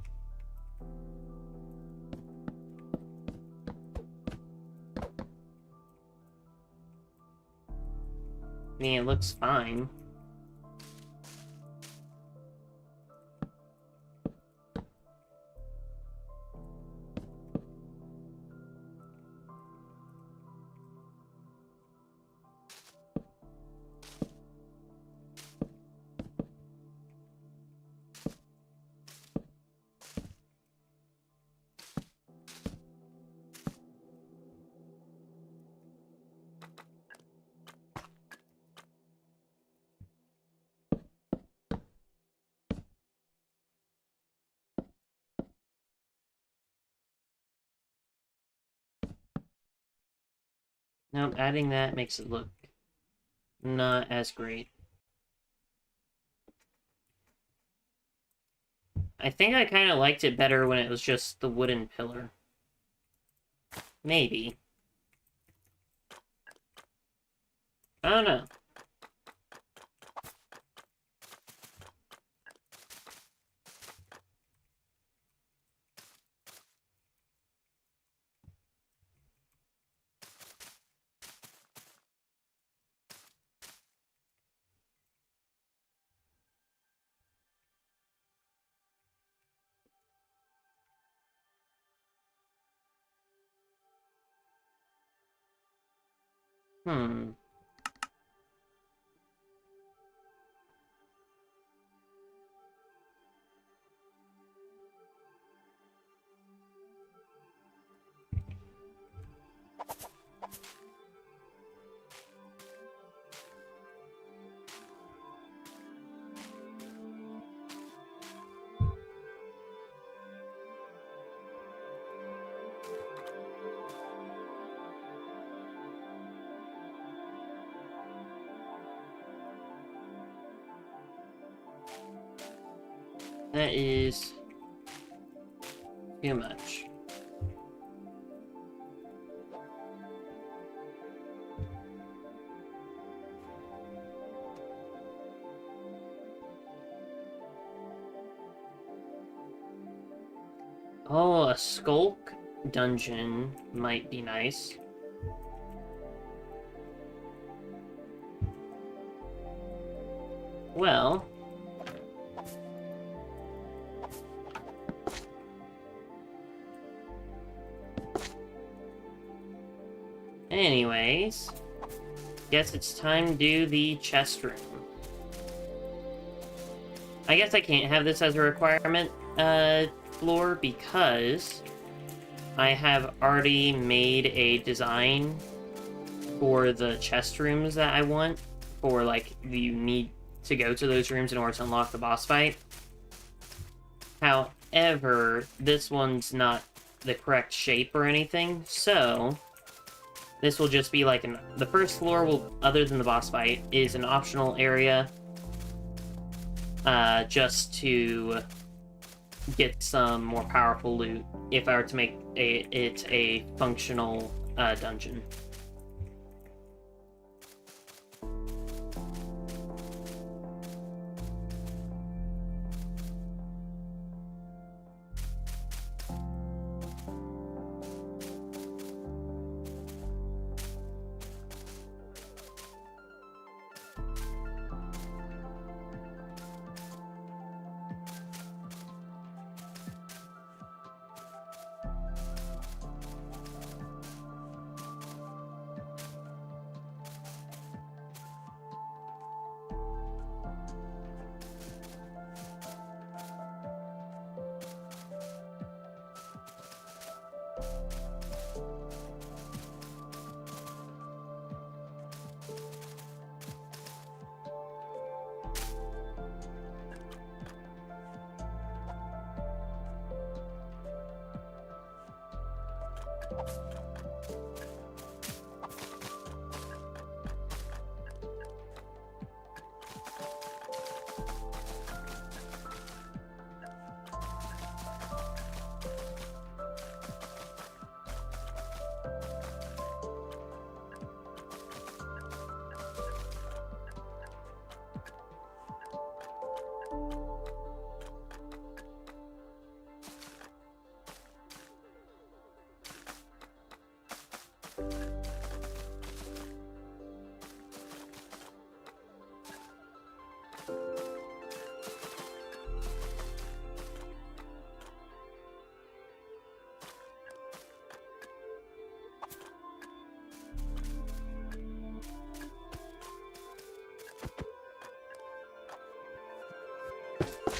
I mean, it looks fine. Nope, adding that makes it look not as great. I think I kind of liked it better when it was just the wooden pillar. Maybe. I don't know. Hmm. That is too much. Oh, a skulk dungeon might be nice. Well... anyways... guess it's time to do the chest room. I guess I can't have this as a requirement, floor, because I have already made a design for the chest rooms that I want, for, like, you need to go to those rooms in order to unlock the boss fight. However, this one's not the correct shape or anything, so this will just be like the first floor will, other than the boss fight, is an optional area, just to get some more powerful loot if I were to make it a functional dungeon.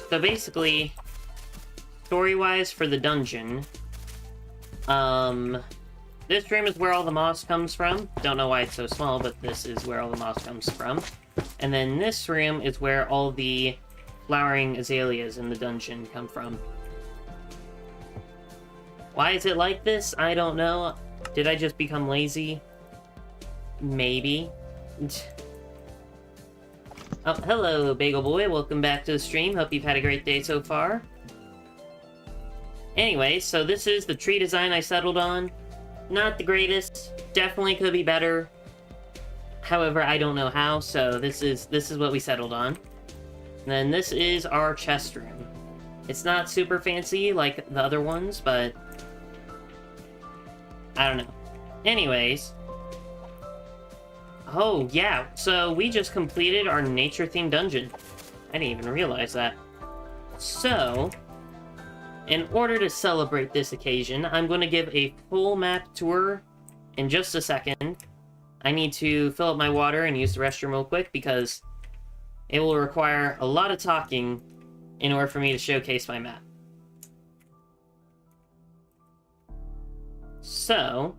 So basically, story-wise for the dungeon, this room is where all the moss comes from. Don't know why it's so small, but this is where all the moss comes from. And then this room is where all the flowering azaleas in the dungeon come from. Why is it like this? I don't know. Did I just become lazy? Maybe. Oh, hello, Bagel Boy. Welcome back to the stream. Hope you've had a great day so far. Anyway, so this is the tree design I settled on. Not the greatest. Definitely could be better. However, I don't know how, so this is what we settled on. And then this is our chest room. It's not super fancy like the other ones, but I don't know. Anyways. Oh, yeah. So we just completed our nature-themed dungeon. I didn't even realize that. So, in order to celebrate this occasion, I'm going to give a full map tour in just a second. I need to fill up my water and use the restroom real quick because it will require a lot of talking in order for me to showcase my map. So,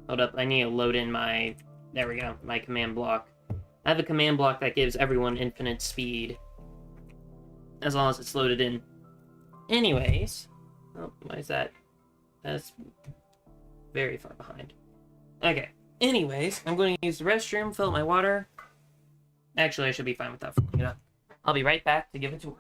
hold up, I need to load in my... There we go, my command block. I have a command block that gives everyone infinite speed. As long as it's loaded in. Anyways. Oh, why is that? That's very far behind. Okay. Anyways, I'm going to use the restroom, fill up my water. Actually, I should be fine without filling it up. I'll be right back to give a tour.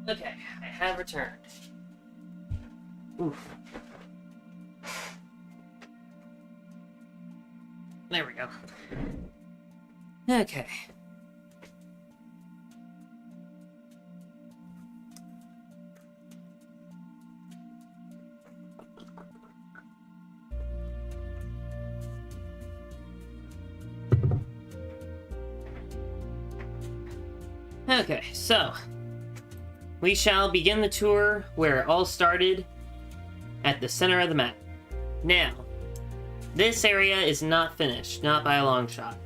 Okay, I have returned. Oof. There we go. Okay. Okay, so we shall begin the tour where it all started, at the center of the map. Now, this area is not finished, not by a long shot.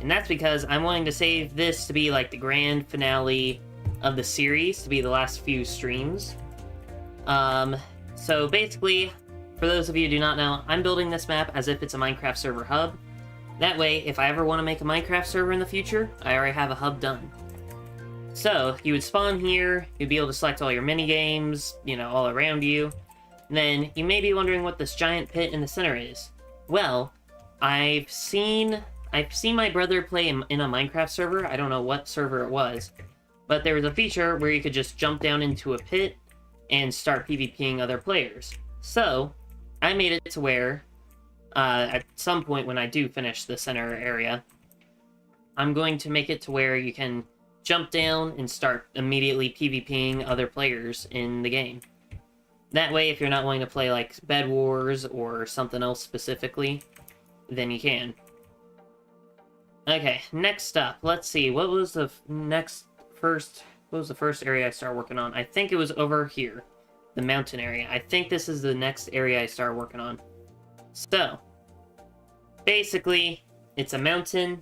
And that's because I'm wanting to save this to be like the grand finale of the series, to be the last few streams. So basically, for those of you who do not know, I'm building this map as if it's a Minecraft server hub. That way, if I ever want to make a Minecraft server in the future, I already have a hub done. So, you would spawn here, you'd be able to select all your mini-games, you know, all around you. And then, you may be wondering what this giant pit in the center is. Well, I've seen my brother play in a Minecraft server. I don't know what server it was. But there was a feature where you could just jump down into a pit and start PvPing other players. So, I made it to where, at some point when I do finish the center area, I'm going to make it to where you can jump down and start immediately PvPing other players in the game. That way, if you're not wanting to play, like, Bed Wars or something else specifically, then you can. Okay, next up, let's see, what was the first area I started working on? I think it was over here, the mountain area. I think this is the next area I started working on. So, basically, it's a mountain.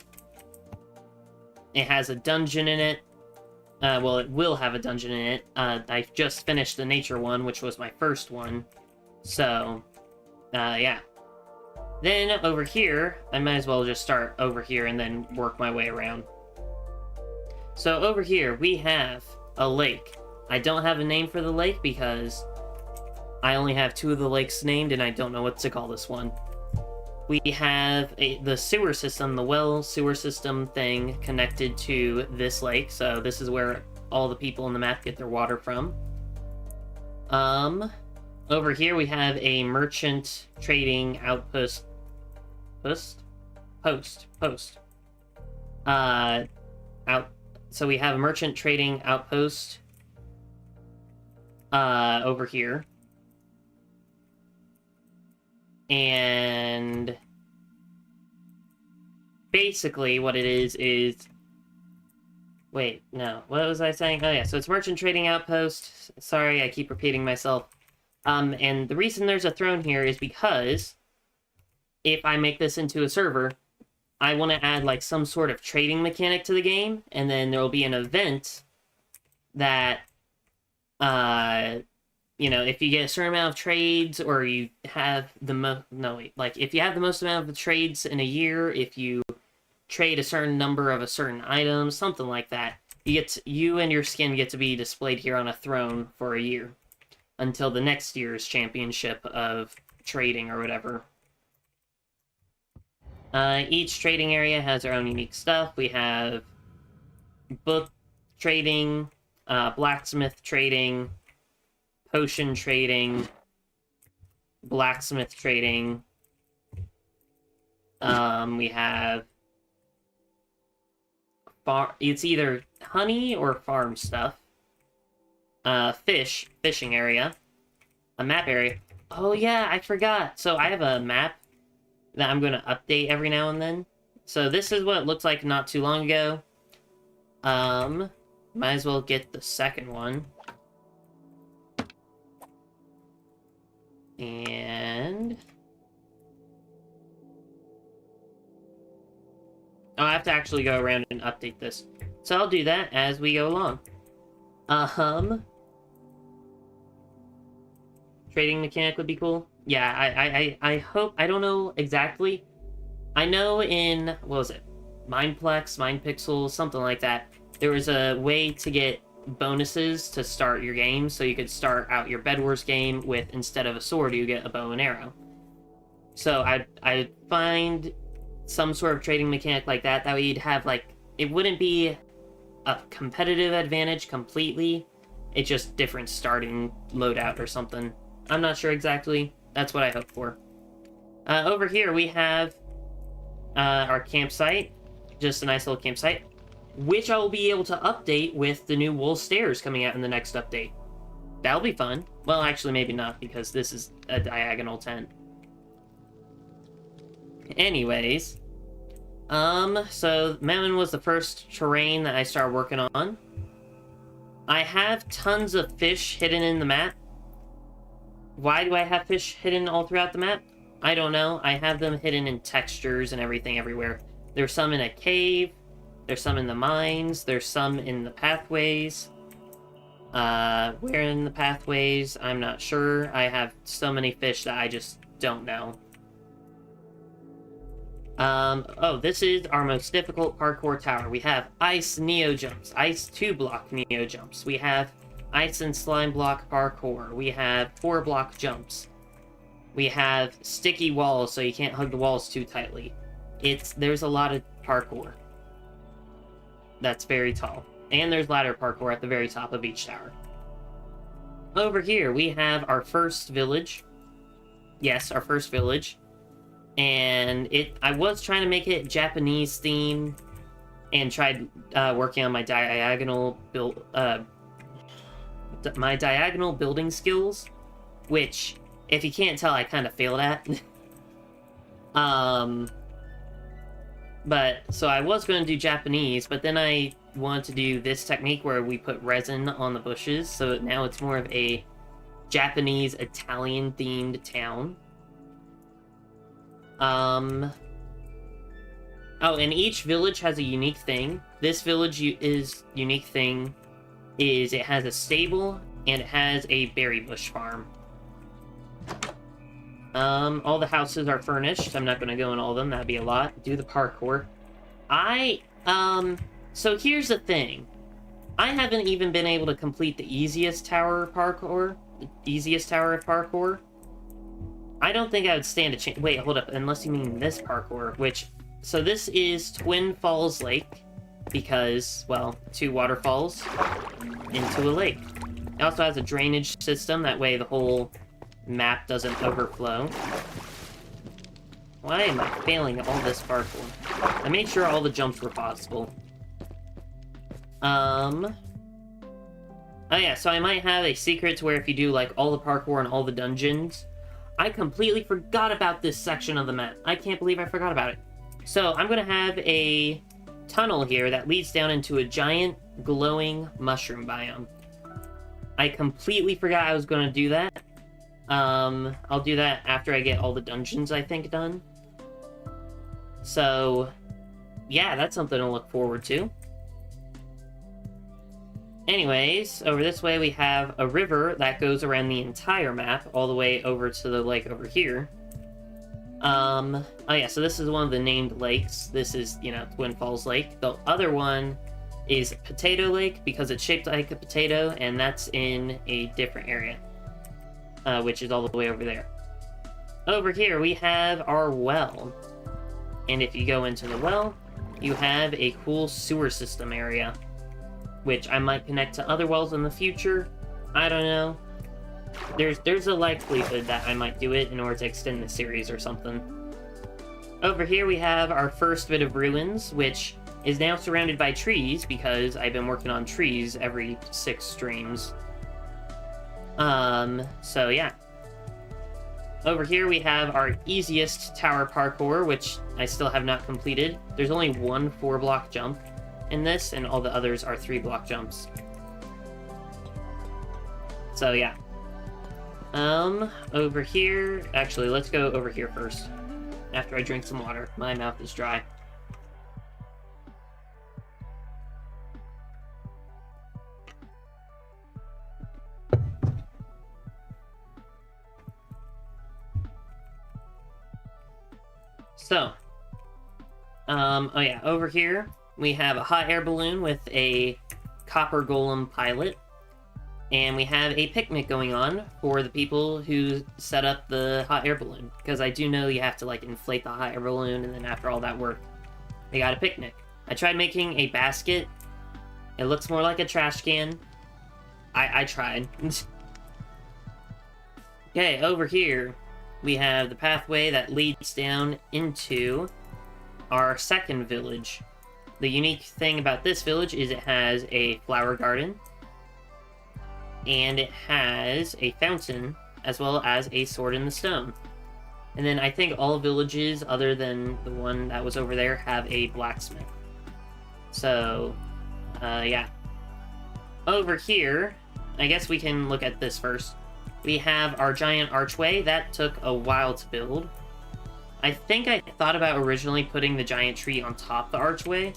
It has a dungeon in it. Well, it will have a dungeon in it. I just finished the nature one, which was my first one. So, yeah. Then, over here, I might as well just start over here and then work my way around. So, over here, we have a lake. I don't have a name for the lake because I only have 2 of the lakes named and I don't know what to call this one. We have the sewer system, the well sewer system thing connected to this lake. So this is where all the people in the map get their water from. Over here we have a merchant trading outpost. So we have a merchant trading outpost over here. And basically what it is... Wait, no. What was I saying? Oh yeah, so it's merchant trading outpost. Sorry, I keep repeating myself. And the reason there's a throne here is because if I make this into a server, I want to add like some sort of trading mechanic to the game, and then there will be an event that, you know, if you get a certain amount of trades, or you have the if you have the most amount of trades in a year, if you trade a certain number of a certain item, something like that, you and your skin get to be displayed here on a throne for a year, until the next year's championship of trading or whatever. Each trading area has their own unique stuff. We have book trading, blacksmith trading, potion trading, blacksmith trading. We have it's either honey or farm stuff. Fishing area, a map area. Oh yeah, I forgot. So I have a map that I'm going to update every now and then. So this is what it looked like not too long ago. Might as well get the second one. And I have to actually go around and update this. So I'll do that as we go along. Trading mechanic would be cool. Yeah, I hope, I don't know exactly. I know in, what was it? Mineplex, Minepixel, something like that. There was a way to get bonuses to start your game, so you could start out your Bed Wars game with, instead of a sword, you get a bow and arrow. So I'd find some sort of trading mechanic like that, that way you'd have, like, it wouldn't be a competitive advantage completely, it's just different starting loadout or something. I'm not sure exactly. That's what I hope for. Over here we have our campsite, just a nice little campsite, which I will be able to update with the new wool stairs coming out in the next update. That'll be fun. Well, actually, maybe not, because this is a diagonal tent. Anyways, so mountain was the first terrain that I started working on. I have tons of fish hidden in the map. Why do I have fish hidden all throughout the map? I don't know. I have them hidden in textures and everything everywhere. There's some in a cave. There's some in the mines. There's some in the pathways. Where in the pathways? I'm not sure. I have so many fish that I just don't know. Oh, this is our most difficult parkour tower. We have ice neo jumps, ice 2-block neo jumps. We have ice and slime block parkour. We have 4-block jumps. We have sticky walls, so you can't hug the walls too tightly. There's a lot of parkour. That's very tall. And there's ladder parkour at the very top of each tower. Over here, we have our first village. Yes, our first village. And I was trying to make it Japanese theme and tried working on my diagonal building skills, which, if you can't tell, I kind of failed at. But, so I was going to do Japanese, but then I wanted to do this technique where we put resin on the bushes, so now it's more of a Japanese, Italian-themed town. Oh, and each village has a unique thing. This village unique thing is it has a stable, and it has a berry bush farm. All the houses are furnished. I'm not going to go in all of them. That'd be a lot. Do the parkour. So here's the thing. I haven't even been able to complete the easiest tower of parkour. I don't think I would stand a chance. Wait, hold up. Unless you mean this parkour, so this is Twin Falls Lake, because, well, 2 waterfalls into a lake. It also has a drainage system. That way the whole map doesn't overflow. Why am I failing all this parkour? I made sure all the jumps were possible. Oh yeah, so I might have a secret to where if you do, like, all the parkour and all the dungeons... I completely forgot about this section of the map. I can't believe I forgot about it. So, I'm gonna have a tunnel here that leads down into a giant, glowing mushroom biome. I completely forgot I was gonna do that. I'll do that after I get all the dungeons, I think, done. So, yeah, that's something to look forward to. Anyways, over this way we have a river that goes around the entire map, all the way over to the lake over here. Oh yeah, so this is one of the named lakes. This is, you know, Twin Falls Lake. The other one is Potato Lake, because it's shaped like a potato, and that's in a different area, which is all the way over there. Over here we have our well. And if you go into the well, you have a cool sewer system area, which I might connect to other wells in the future. I don't know. There's a likelihood that I might do it in order to extend the series or something. Over here we have our first bit of ruins, which is now surrounded by trees, because I've been working on trees every 6 streams. So yeah. Over here we have our easiest tower parkour, which I still have not completed. There's only 1 4-block jump in this, and all the others are 3-block jumps. So yeah. Over here... Actually, let's go over here first. After I drink some water. My mouth is dry. So, oh yeah, over here we have a hot air balloon with a copper golem pilot, and we have a picnic going on for the people who set up the hot air balloon, because I do know you have to, like, inflate the hot air balloon, and then after all that work, they got a picnic. I tried making a basket. It looks more like a trash can. I tried. Okay, over here we have the pathway that leads down into our second village. The unique thing about this village is it has a flower garden, and it has a fountain, as well as a sword in the stone. And then I think all villages, other than the one that was over there, have a blacksmith. So, yeah. Over here, I guess we can look at this first. We have our giant archway. That took a while to build. I think I thought about originally putting the giant tree on top of the archway,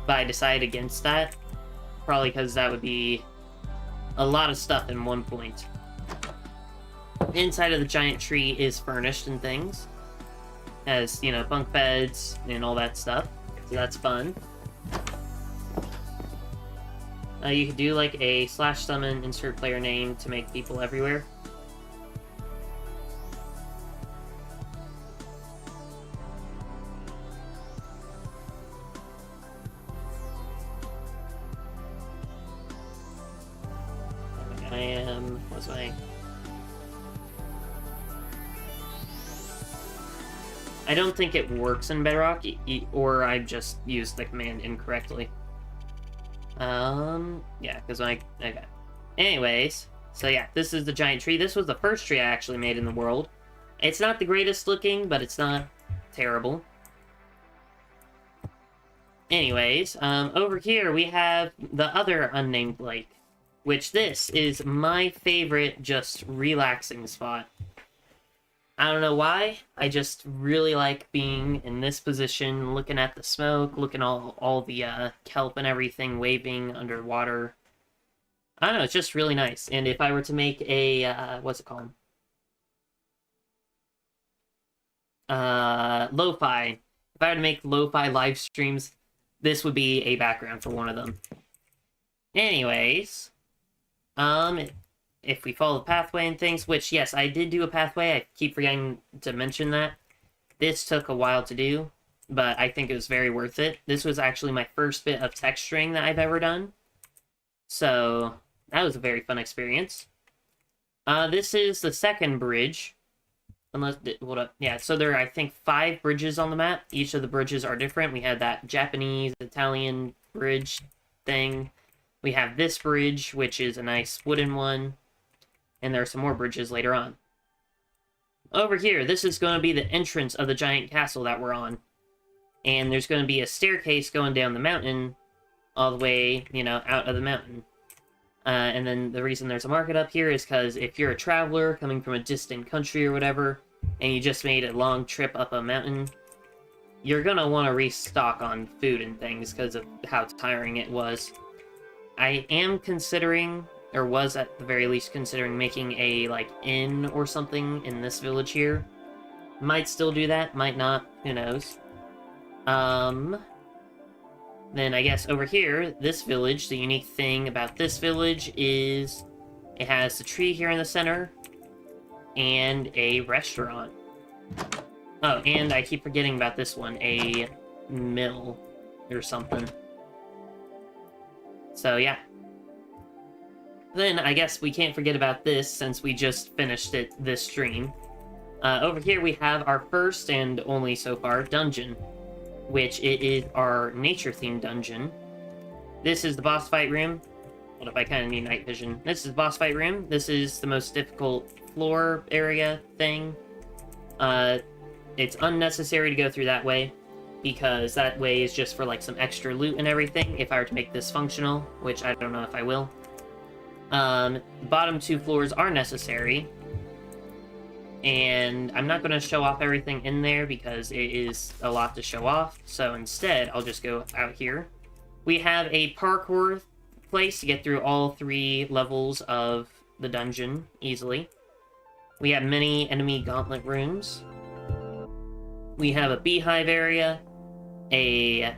but I decided against that. Probably because that would be a lot of stuff in one point. Inside of the giant tree is furnished and things. Has, you know, bunk beds and all that stuff. So that's fun. You could do like a /summon insert player name to make people everywhere. What's my... I don't think it works in Bedrock, or I just used the command incorrectly. Yeah, because okay. Anyways, so yeah, this is the giant tree. This was the first tree I actually made in the world. It's not the greatest looking, but it's not terrible. Anyways, over here we have the other unnamed lake, which this is my favorite just relaxing spot. I don't know why, I just really like being in this position, looking at the smoke, looking all the kelp and everything waving underwater. I don't know, it's just really nice. And if I were to make a, what's it called? Lo-fi. If I were to make lo-fi live streams, this would be a background for one of them. Anyways, if we follow the pathway and things, which, yes, I did do a pathway, I keep forgetting to mention that. This took a while to do, but I think it was very worth it. This was actually my first bit of texturing that I've ever done. So, that was a very fun experience. This is the second bridge. Hold up. Yeah, so there are, I think, 5 bridges on the map. Each of the bridges are different. We had that Japanese, Italian bridge thing. We have this bridge, which is a nice wooden one. And there are some more bridges later on. Over here, this is going to be the entrance of the giant castle that we're on. And there's going to be a staircase going down the mountain all the way, you know, out of the mountain. And then the reason there's a market up here is because if you're a traveler coming from a distant country or whatever, and you just made a long trip up a mountain, you're going to want to restock on food and things because of how tiring it was. I am considering, or was at the very least considering, making a, like, inn or something in this village here. Might still do that, might not, who knows. Then I guess over here, this village, the unique thing about this village is it has the tree here in the center and a restaurant. Oh, and I keep forgetting about this one, a mill or something. So yeah. Then I guess we can't forget about this since we just finished it this stream. Over here we have our first and only so far dungeon, which it is our nature-themed dungeon. This is the boss fight room. Hold up, I kind of need night vision. This is the boss fight room. This is the most difficult floor area thing. It's unnecessary to go through that way, because that way is just for like some extra loot and everything, if I were to make this functional, which I don't know if I will. The bottom 2 floors are necessary, and I'm not going to show off everything in there because it is a lot to show off, so instead I'll just go out here. We have a parkour place to get through all 3 levels of the dungeon easily. We have many enemy gauntlet rooms. We have a beehive area, a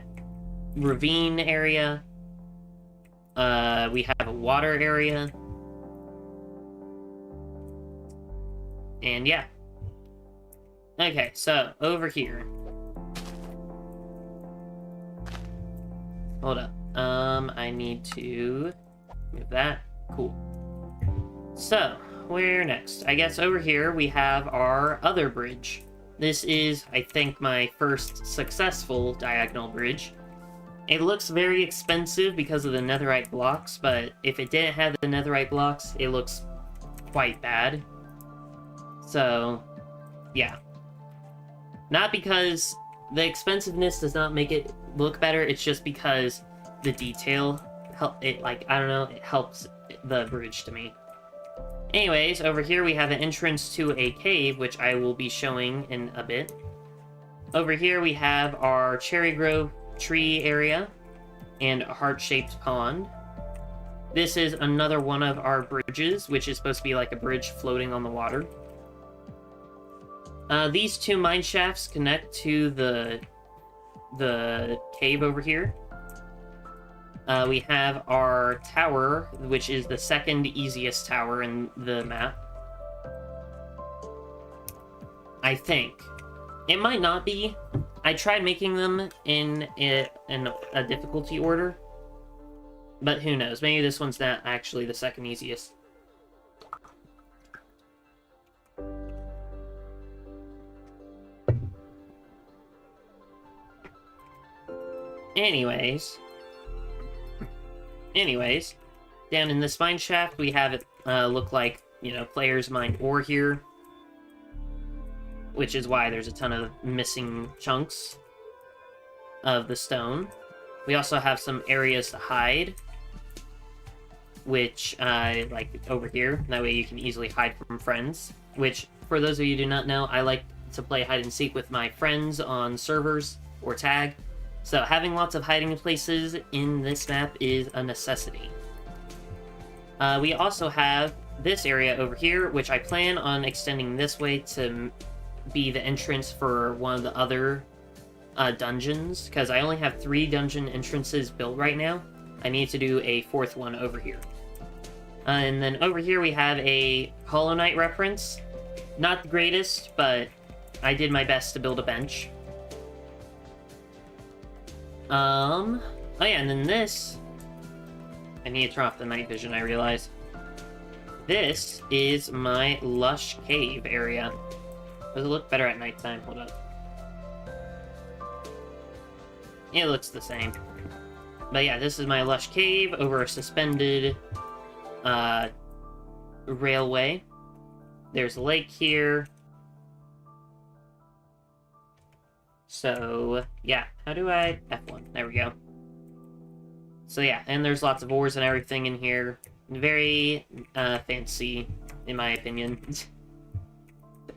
ravine area, we have a water area, and yeah. Okay, so over here. Hold up. I need to move that. Cool. So, where next? I guess over here we have our other bridge. This is, I think, my first successful diagonal bridge. It looks very expensive because of the netherite blocks, but if it didn't have the netherite blocks, it looks quite bad. So, yeah. Not because the expensiveness does not make it look better, it's just because the detail like, I don't know, it helps the bridge to me. Anyways, over here we have an entrance to a cave, which I will be showing in a bit. Over here we have our cherry grove tree area and a heart-shaped pond. This is another one of our bridges, which is supposed to be like a bridge floating on the water. These two mine shafts connect to the cave over here. We have our tower, which is the second easiest tower in the map. I think. It might not be. I tried making them in a difficulty order, but who knows? Maybe this one's not actually the second easiest. Anyways, down in this mine shaft, we have it look like, you know, players mine ore here, which is why there's a ton of missing chunks of the stone. We also have some areas to hide, which, like over here, that way you can easily hide from friends, which, for those of you who do not know, I like to play hide and seek with my friends on servers or tag. So having lots of hiding places in this map is a necessity. We also have this area over here, which I plan on extending this way to be the entrance for one of the other dungeons, because I only have 3 dungeon entrances built right now. I need to do a 4th one over here. And then over here we have a Hollow Knight reference. Not the greatest, but I did my best to build a bench. Oh yeah, and then this... I need to turn off the night vision, I realize. This is my lush cave area. Does it look better at nighttime? Hold up. It looks the same. But yeah, this is my lush cave over a suspended railway. There's a lake here. So, yeah. How do I... F1. There we go. So yeah, and there's lots of ores and everything in here. Very fancy, in my opinion.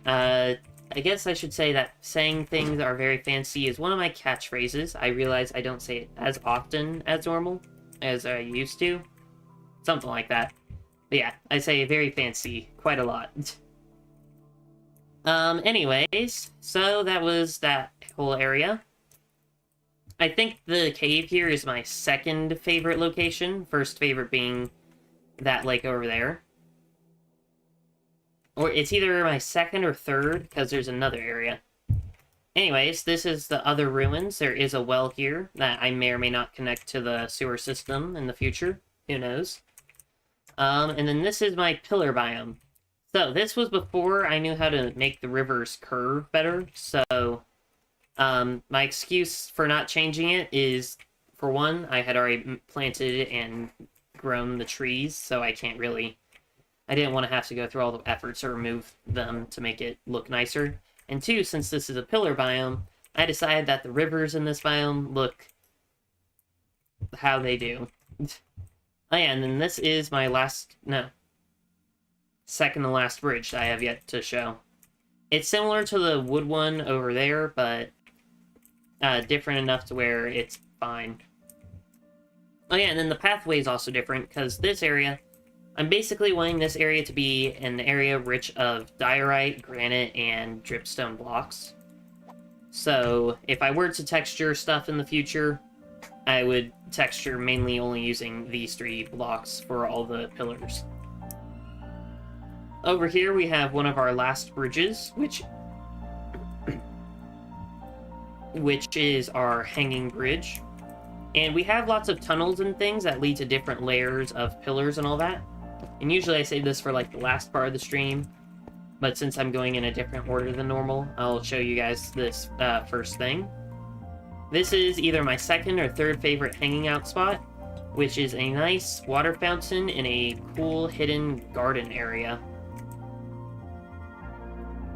I guess I should say that saying things are very fancy is one of my catchphrases. I realize I don't say it as often as normal, as I used to. Something like that. But yeah, I say very fancy quite a lot. Anyways, so that was that whole area. I think the cave here is my second favorite location, first favorite being that lake over there. Or it's either my second or third, because there's another area. Anyways, this is the other ruins. There is a well here that I may or may not connect to the sewer system in the future. Who knows? And then this is my pillar biome. So, this was before I knew how to make the rivers curve better, so... my excuse for not changing it is, for one, I had already planted and grown the trees, so I can't really... I didn't want to have to go through all the efforts to remove them to make it look nicer. And two, since this is a pillar biome, I decided that the rivers in this biome look how they do. Oh yeah, and then this is my second to last bridge that I have yet to show. It's similar to the wood one over there, but different enough to where it's fine. Oh yeah, and then the pathway is also different, because this area, I'm basically wanting this area to be an area rich of diorite, granite, and dripstone blocks. So, if I were to texture stuff in the future, I would texture mainly only using these 3 blocks for all the pillars. Over here we have one of our last bridges, which is our hanging bridge. And we have lots of tunnels and things that lead to different layers of pillars and all that. And usually I save this for like the last part of the stream, but since I'm going in a different order than normal, I'll show you guys this first thing. This is either my second or third favorite hanging out spot, which is a nice water fountain in a cool hidden garden area.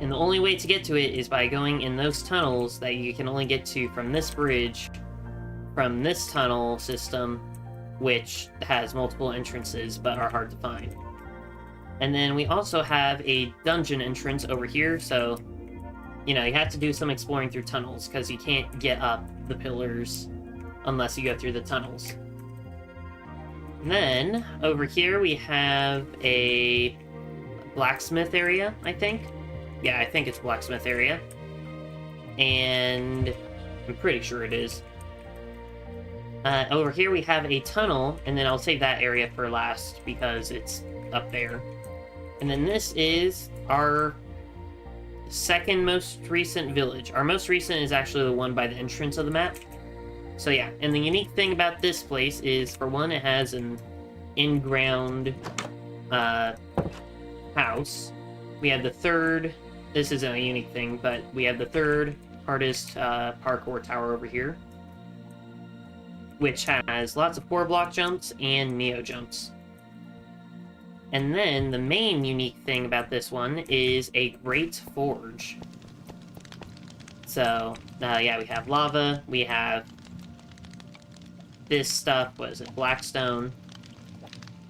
And the only way to get to it is by going in those tunnels that you can only get to from this bridge, from this tunnel system, which has multiple entrances but are hard to find. And then we also have a dungeon entrance over here, so, you know, you have to do some exploring through tunnels, because you can't get up the pillars unless you go through the tunnels. And then, over here we have a blacksmith area, I think. Yeah, I think it's blacksmith area. And I'm pretty sure it is. Over here we have a tunnel, and then I'll save that area for last, because it's up there. And then this is our second most recent village. Our most recent is actually the one by the entrance of the map. So yeah, and the unique thing about this place is, for one, it has an in-ground house. We have the third, this isn't a unique thing, but we have the third hardest parkour tower over here, which has lots of 4-block jumps and Neo jumps. And then the main unique thing about this one is a great forge. So, yeah, we have lava, we have this stuff, what is it, blackstone,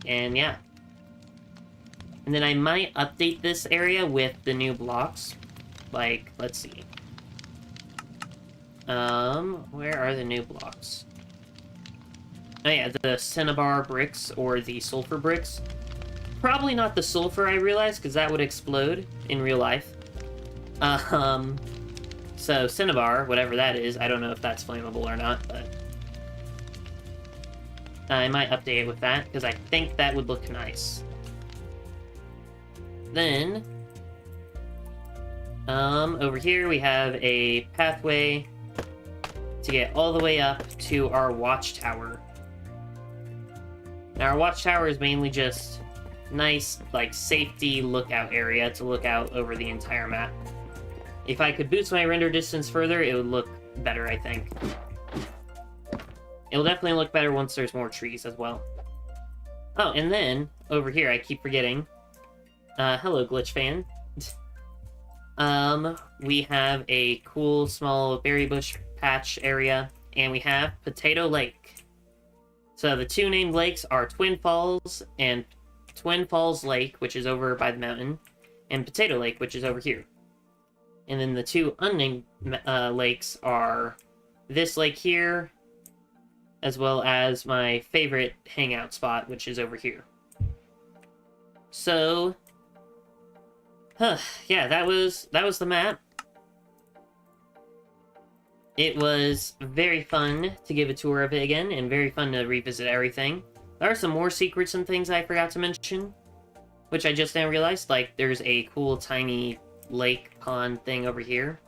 and yeah. And then I might update this area with the new blocks. Like, let's see. Where are the new blocks? Oh yeah, the cinnabar bricks, or the sulfur bricks. Probably not the sulfur, I realize, because that would explode in real life. So cinnabar, whatever that is, I don't know if that's flammable or not, but I might update it with that, because I think that would look nice. Then, over here we have a pathway to get all the way up to our watchtower. Now, our watchtower is mainly just nice, like, safety lookout area to look out over the entire map. If I could boost my render distance further, it would look better, I think. It'll definitely look better once there's more trees as well. Oh, and then, over here, I keep forgetting. Hello, Glitch fan. We have a cool small berry bush patch area, and we have Potato Lake. So the two named lakes are Twin Falls and Twin Falls Lake, which is over by the mountain, and Potato Lake, which is over here. And then the two unnamed lakes are this lake here, as well as my favorite hangout spot, which is over here. So, yeah, that was the map. It was very fun to give a tour of it again, and very fun to revisit everything. There are some more secrets and things I forgot to mention, which I just now realized. Like, there's a cool tiny lake pond thing over here.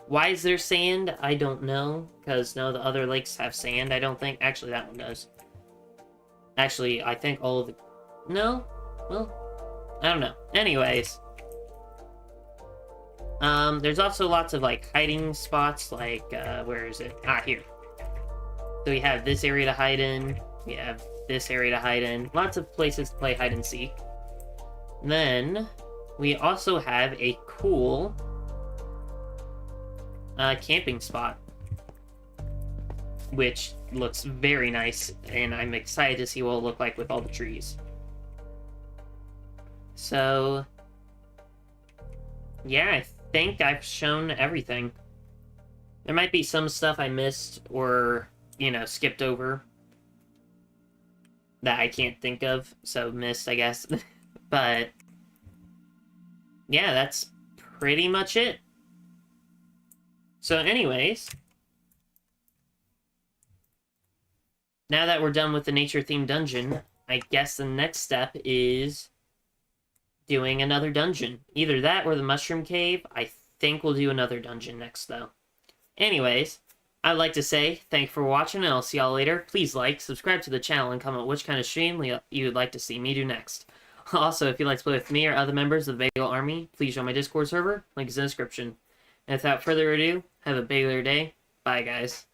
Why is there sand? I don't know, because none of the other lakes have sand, I don't think. Actually, that one does. Actually, I think all of the... No? Well, I don't know. Anyways. There's also lots of, like, hiding spots, like, where is it? Ah, here. So we have this area to hide in. We have this area to hide in. Lots of places to play hide and seek. Then, we also have a cool camping spot, which looks very nice, and I'm excited to see what it'll look like with all the trees. So, yeah, I think I've shown everything. There might be some stuff I missed or, you know, skipped over that I can't think of, so missed, I guess. But, yeah, that's pretty much it. So anyways, now that we're done with the nature-themed dungeon, I guess the next step is doing another dungeon. Either that or the Mushroom Cave. I think we'll do another dungeon next, though. Anyways, I'd like to say thank you for watching, and I'll see y'all later. Please like, subscribe to the channel, and comment which kind of stream you would like to see me do next. Also, if you'd like to play with me or other members of the Bagel Army, please join my Discord server. Link is in the description. And without further ado, have a bageler day. Bye, guys.